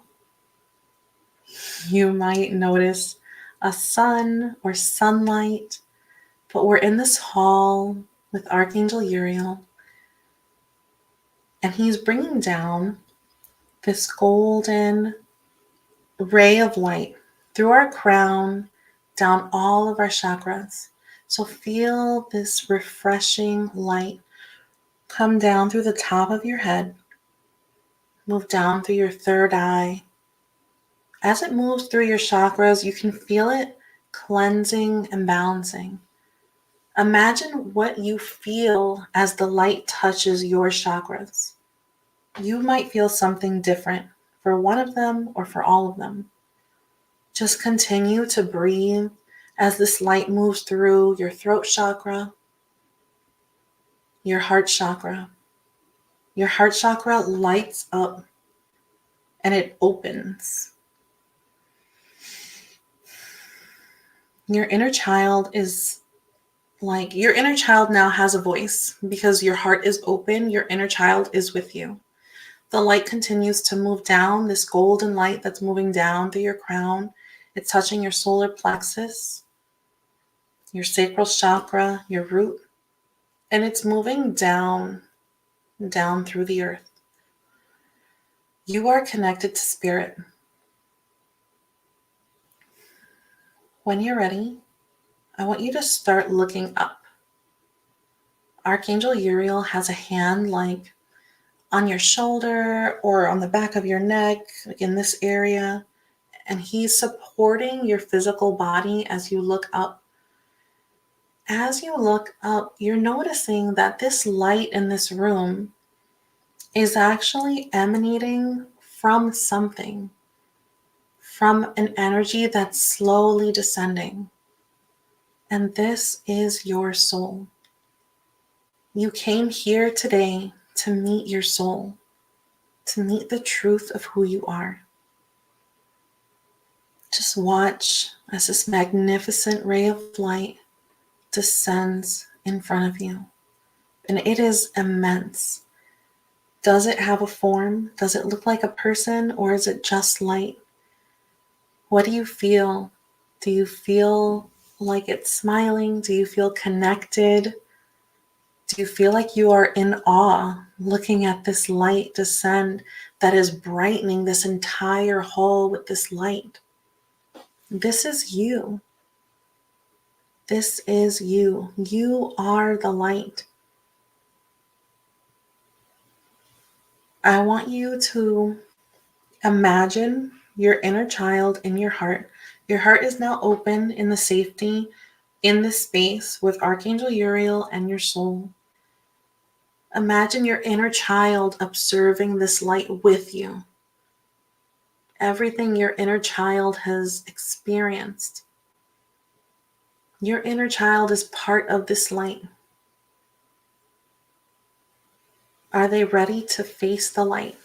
You might notice a sun or sunlight, but we're in this hall with Archangel Uriel, and he's bringing down this golden ray of light through our crown, down all of our chakras. So feel this refreshing light come down through the top of your head, move down through your third eye. As it moves through your chakras, you can feel it cleansing and balancing. Imagine what you feel as the light touches your chakras. You might feel something different for one of them or for all of them. Just continue to breathe as this light moves through your throat chakra, your heart chakra. Your heart chakra lights up and it opens. Your inner child now has a voice because your heart is open. Your inner child is with you. The light continues to move down, this golden light that's moving down through your crown. It's touching your solar plexus, your sacral chakra, your root. And it's moving down through the earth. You are connected to spirit. When you're ready, I want you to start looking up. Archangel Uriel has a hand like on your shoulder or on the back of your neck, like in this area, and he's supporting your physical body as you look up. As you look up, you're noticing that this light in this room is actually emanating from something, from an energy that's slowly descending. And this is your soul. You came here today to meet your soul, to meet the truth of who you are. Just watch as this magnificent ray of light descends in front of you. And it is immense. Does it have a form? Does it look like a person, or is it just light? What do you feel? Do you feel like it's smiling? Do you feel connected? Do you feel like you are in awe looking at this light descend that is brightening this entire hall with this light? This is you. This is you. You are the light. I want you to imagine your inner child in your heart. Your heart is now open in the safety, in this space with Archangel Uriel and your soul. Imagine your inner child observing this light with you. Everything your inner child has experienced. Your inner child is part of this light. Are they ready to face the light?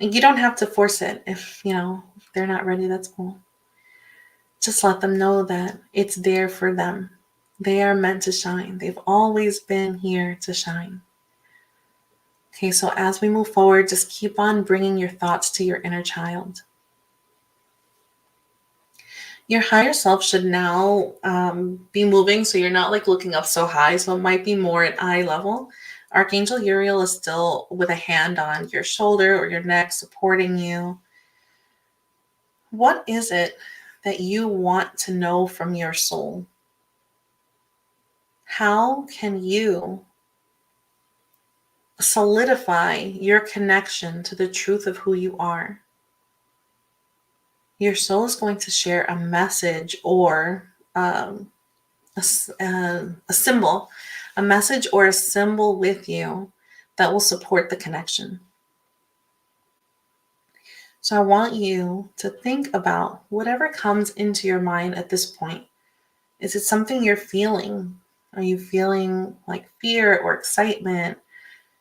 And you don't have to force it. If they're not ready, that's cool. Just let them know that it's there for them. They are meant to shine. They've always been here to shine. Okay, so as we move forward, just keep on bringing your thoughts to your inner child. Your higher self should now be moving, so you're not like looking up so high, so it might be more at eye level. Archangel Uriel is still with a hand on your shoulder or your neck, supporting you. What is it that you want to know from your soul? How can you solidify your connection to the truth of who you are? Your soul is going to share a message or a symbol, a message or a symbol with you that will support the connection. So I want you to think about whatever comes into your mind at this point. Is it something you're feeling? Are you feeling like fear or excitement,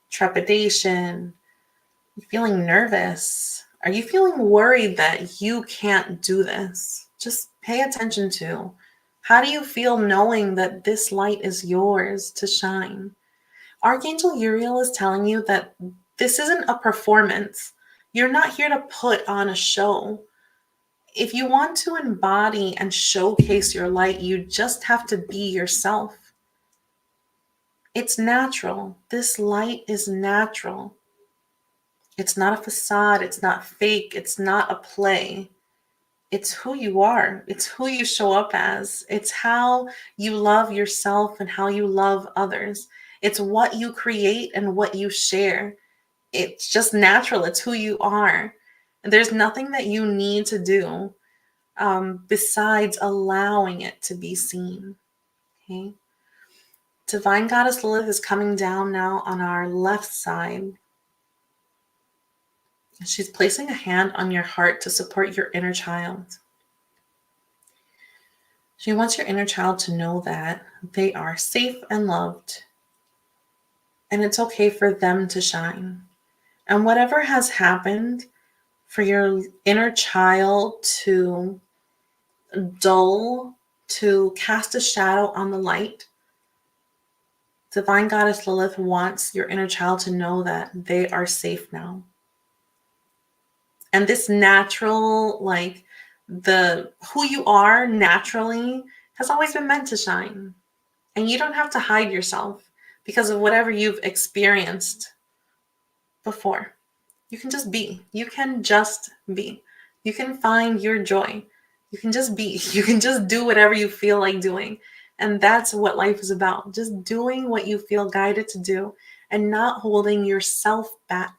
trepidation? Are you feeling nervous? Are you feeling worried that you can't do this? Just pay attention to how do you feel knowing that this light is yours to shine? Archangel Uriel is telling you that this isn't a performance. You're not here to put on a show. If you want to embody and showcase your light, you just have to be yourself. It's natural. This light is natural. It's not a facade. It's not fake. It's not a play. It's who you are. It's who you show up as. It's how you love yourself and how you love others. It's what you create and what you share. It's just natural. It's who you are. And there's nothing that you need to do besides allowing it to be seen. Okay. Divine Goddess Lilith is coming down now on our left side. She's placing a hand on your heart to support your inner child. She wants your inner child to know that they are safe and loved, and it's okay for them to shine. And whatever has happened for your inner child to dull, to cast a shadow on the light, Divine Goddess Lilith wants your inner child to know that they are safe now. And this natural, like the who you are naturally has always been meant to shine. And you don't have to hide yourself. because of whatever you've experienced before. You can just be. You can just be. You can find your joy. You can just be. You can just do whatever you feel like doing. And that's what life is about. Just doing what you feel guided to do and not holding yourself back.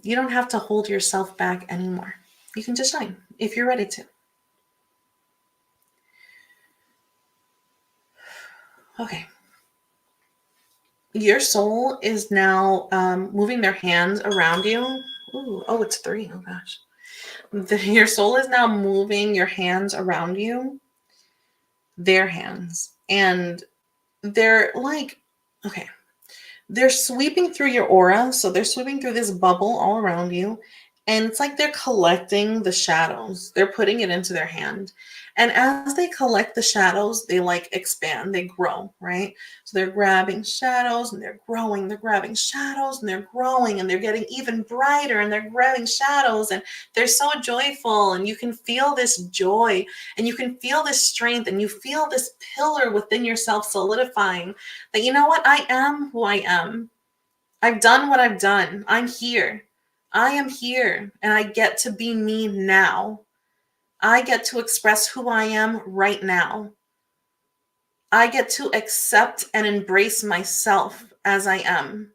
You don't have to hold yourself back anymore. You can just shine if you're ready to. Okay. Your soul is now moving their hands around you. Ooh, oh, it's 3. Oh, gosh. Your soul is now moving your hands around you, their hands. And they're like, okay, they're sweeping through your aura. So they're sweeping through this bubble all around you. And it's like they're collecting the shadows. They're putting it into their hand. And as they collect the shadows, they like expand, they grow, right? So they're grabbing shadows and they're growing, they're grabbing shadows and they're growing and they're getting even brighter and they're grabbing shadows and they're so joyful. And you can feel this joy and you can feel this strength and you feel this pillar within yourself solidifying that, you know what? I am who I am. I've done what I've done. I'm here. I am here and I get to be me now. I get to express who I am right now. I get to accept and embrace myself as I am.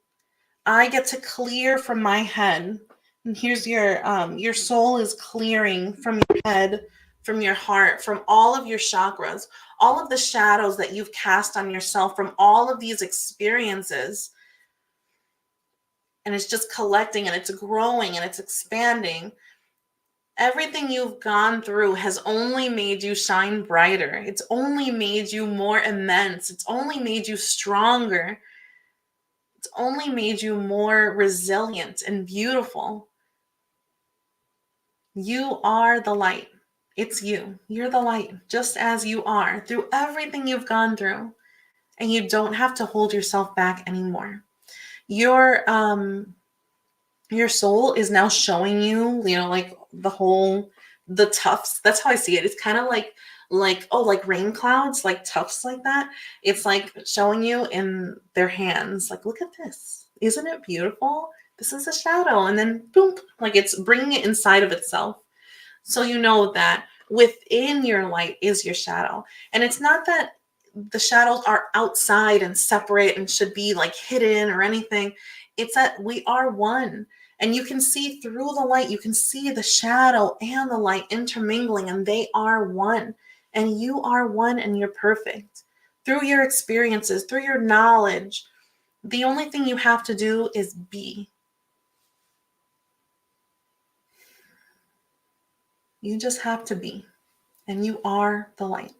I get to clear from my head. And here's your soul is clearing from your head, from your heart, from all of your chakras, all of the shadows that you've cast on yourself from all of these experiences. And it's just collecting and it's growing and it's expanding. Everything you've gone through has only made you shine brighter. It's only made you more immense. It's only made you stronger. It's only made you more resilient and beautiful. You are the light. It's you. You're the light, just as you are, through everything you've gone through. And you don't have to hold yourself back anymore. Your soul is now showing you, like the tufts. That's how I see it. It's kind of like rain clouds, like tufts like that. It's like showing you in their hands, like, look at this. Isn't it beautiful? This is a shadow. And then boom, like it's bringing it inside of itself. So you know that within your light is your shadow. And it's not that the shadows are outside and separate and should be like hidden or anything. It's that we are one. And you can see through the light, you can see the shadow and the light intermingling, and they are one. And you are one and you're perfect. Through your experiences, through your knowledge, the only thing you have to do is be. You just have to be. And you are the light.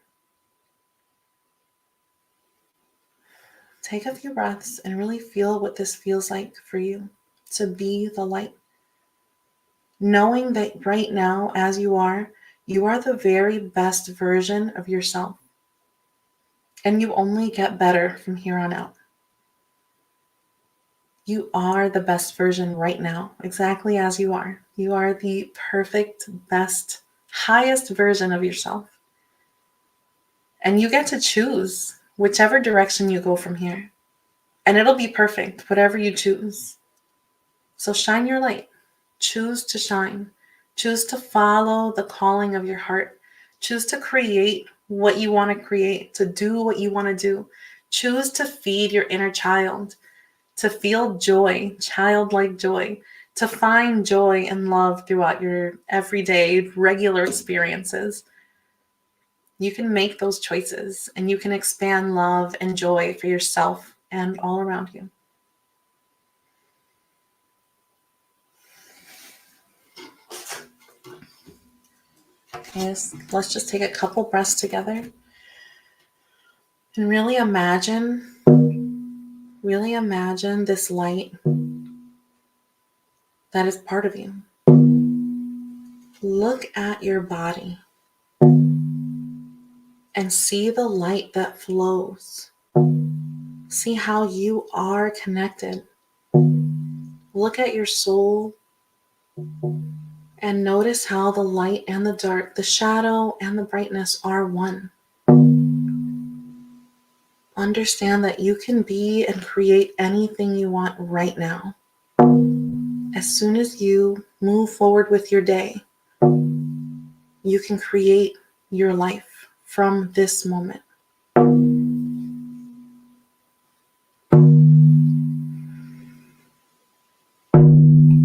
Take a few breaths and really feel what this feels like for you to be the light. Knowing that right now, as you are the very best version of yourself. And you only get better from here on out. You are the best version right now, exactly as you are. You are the perfect, best, highest version of yourself. And you get to choose whichever direction you go from here. And it'll be perfect, whatever you choose. So shine your light. Choose to shine. Choose to follow the calling of your heart. Choose to create what you want to create, to do what you want to do. Choose to feed your inner child, to feel joy, childlike joy, to find joy and love throughout your everyday, regular experiences. You can make those choices and you can expand love and joy for yourself and all around you. Yes, let's just take a couple breaths together and really imagine this light that is part of you. Look at your body and see the light that flows. See how you are connected. Look at your soul and notice how the light and the dark, the shadow and the brightness are one. understand that you can be and create anything you want right now. As soon as you move forward with your day, you can create your life from this moment.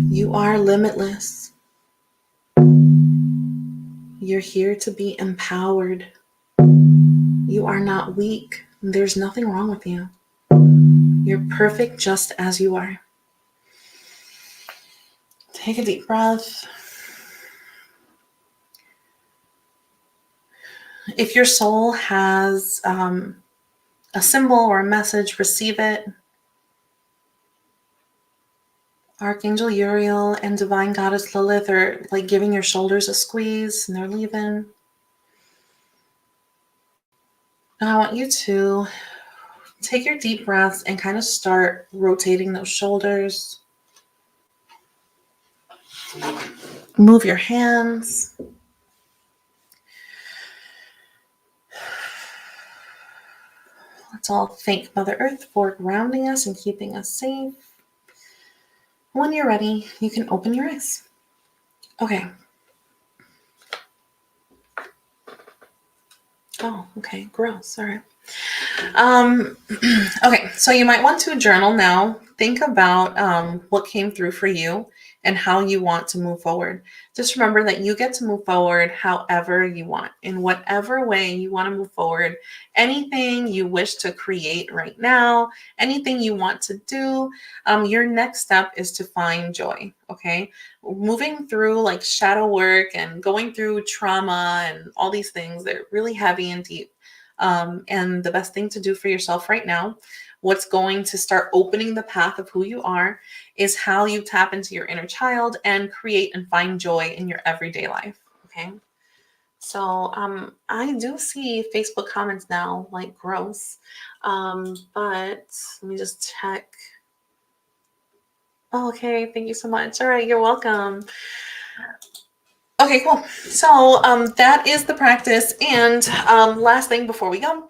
You are limitless. You're here to be empowered. You are not weak. There's nothing wrong with you. You're perfect just as you are. Take a deep breath. If your soul has a symbol or a message, receive it. Archangel Uriel and Divine Goddess Lilith are like giving your shoulders a squeeze and they're leaving. Now I want you to take your deep breaths and kind of start rotating those shoulders. Move your hands. Let's all thank Mother Earth for grounding us and keeping us safe. When you're ready, you can open your eyes. Okay. Oh, okay. Gross. All right. Okay. So you might want to journal now. Think about what came through for you and how you want to move forward. Just remember that you get to move forward however you want, in whatever way you want to move forward. Anything you wish to create right now, anything you want to do, your next step is to find joy. Okay. Moving through like shadow work and going through trauma and all these things, they're really heavy and deep. And the best thing to do for yourself right now, what's going to start opening the path of who you are, is how you tap into your inner child and create and find joy in your everyday life. Okay. So I do see Facebook comments now, like gross. But let me just check. Oh, okay, thank you so much. All right, you're welcome. Okay, cool. So that is the practice. And last thing before we go,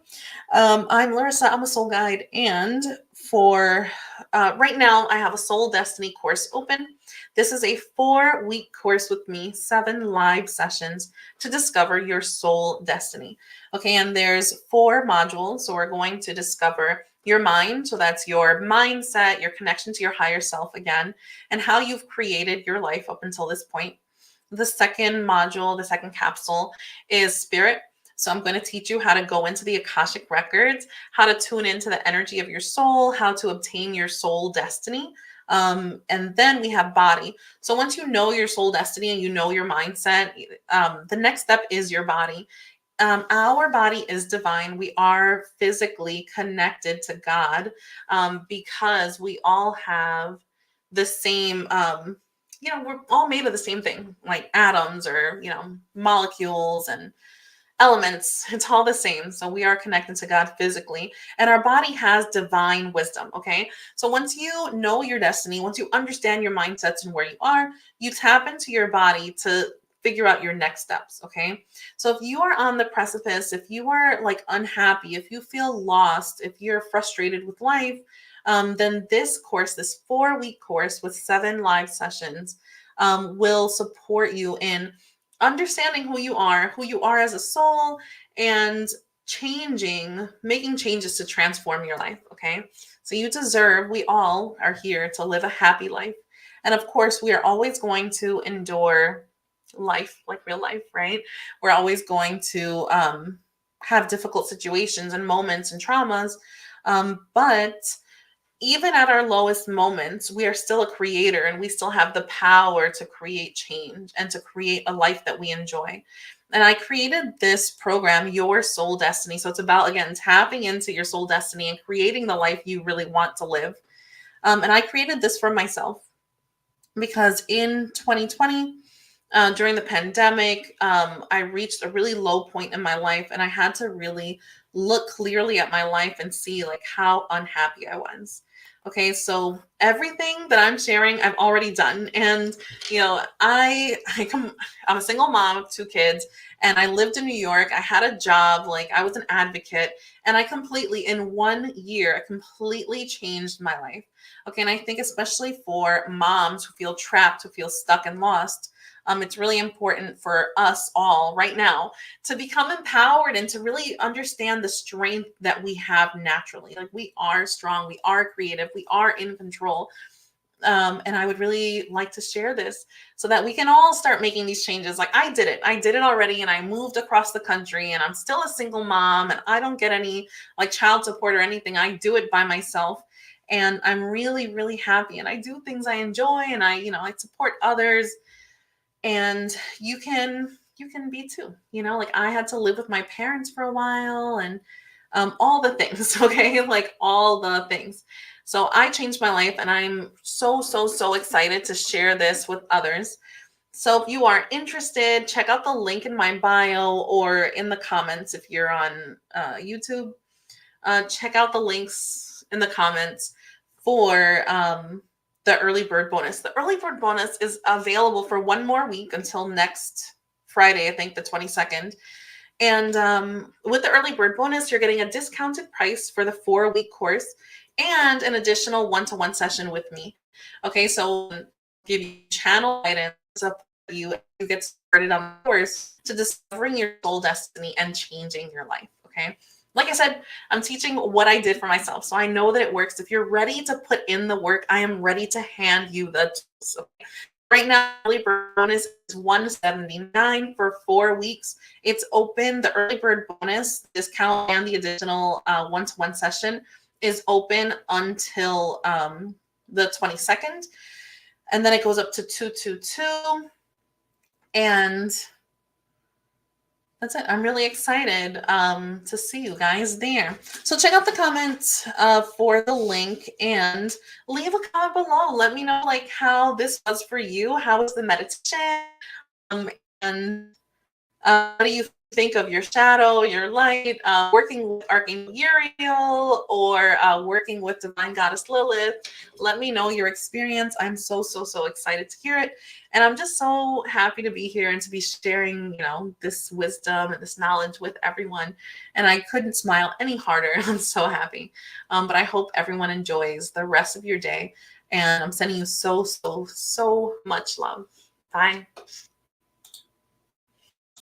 I'm Larissa. I'm a soul guide. And for right now, I have a Soul Destiny course open. This is a 4-week course with me, 7 live sessions to discover your soul destiny. Okay, and there's 4 modules. So we're going to discover your mind. So that's your mindset, your connection to your higher self again, and how you've created your life up until this point. The second module, the second capsule, is spirit. So I'm going to teach you how to go into the Akashic records, how to tune into the energy of your soul, how to obtain your soul destiny. And then we have body. So once you know your soul destiny and you know your mindset, the next step is your body. Our body is divine. We are physically connected to God because we all have the same, we're all made of the same thing, like atoms or, molecules and elements. It's all the same. So we are connected to God physically, and our body has divine wisdom. Okay. So once you know your destiny, once you understand your mindsets and where you are, you tap into your body to figure out your next steps. Okay. So if you are on the precipice, if you are like unhappy, if you feel lost, if you're frustrated with life, then this course, this 4-week course with 7 live sessions, will support you in understanding who you are as a soul, and making changes to transform your life. Okay. So we all are here to live a happy life. And of course, we are always going to endure life, like real life, right? We're always going to have difficult situations and moments and traumas. But even at our lowest moments, we are still a creator, and we still have the power to create change and to create a life that we enjoy. And I created this program, Your Soul Destiny. So it's about, again, tapping into your soul destiny and creating the life you really want to live. And I created this for myself because in 2020, during the pandemic, I reached a really low point in my life, and I had to really look clearly at my life and see like how unhappy I was. Okay, so everything that I'm sharing, I've already done. And I'm a single mom of 2 kids, and I lived in New York. I had a job, like I was an advocate, and I completely, in 1 year, I completely changed my life. Okay, and I think especially for moms who feel trapped, who feel stuck and lost, it's really important for us all right now to become empowered and to really understand the strength that we have naturally. Like we are strong, we are creative, we are in control. And I would really like to share this so that we can all start making these changes. Like I did it. I did it already, and I moved across the country, and I'm still a single mom, and I don't get any like child support or anything. I do it by myself, and I'm really, really happy. And I do things I enjoy, and I support others. And you can be too. Like I had to live with my parents for a while, and all the things. Okay, like all the things. So I changed my life, and I'm so, so, so excited to share this with others. So if you are interested, check out the link in my bio or in the comments if you're on YouTube. Check out the links in the comments for the early bird bonus. The early bird bonus is available for one more week until next Friday, I think the 22nd. And with the early bird bonus, you're getting a discounted price for the 4-week course and an additional one-to-one session with me. Okay, so I'll give you channel guidance up you get started on the course to discovering your soul destiny and changing your life. Okay. Like I said, I'm teaching what I did for myself. So I know that it works. If you're ready to put in the work, I am ready to hand you the tools. Okay? Right now, early bird bonus is $179 for 4 weeks. It's open. The early bird bonus discount and the additional one-to-one session is open until the 22nd. And then it goes up to $222. And that's it. I'm really excited to see you guys there. So check out the comments for the link and leave a comment below. Let me know like how this was for you. How was the meditation? And what do you think of your shadow, your light, working with Archangel Uriel or working with Divine Goddess Lilith? Let me know your experience. I'm so, so, so excited to hear it. And I'm just so happy to be here and to be sharing, this wisdom and this knowledge with everyone. And I couldn't smile any harder. I'm so happy. But I hope everyone enjoys the rest of your day. And I'm sending you so, so, so much love. Bye.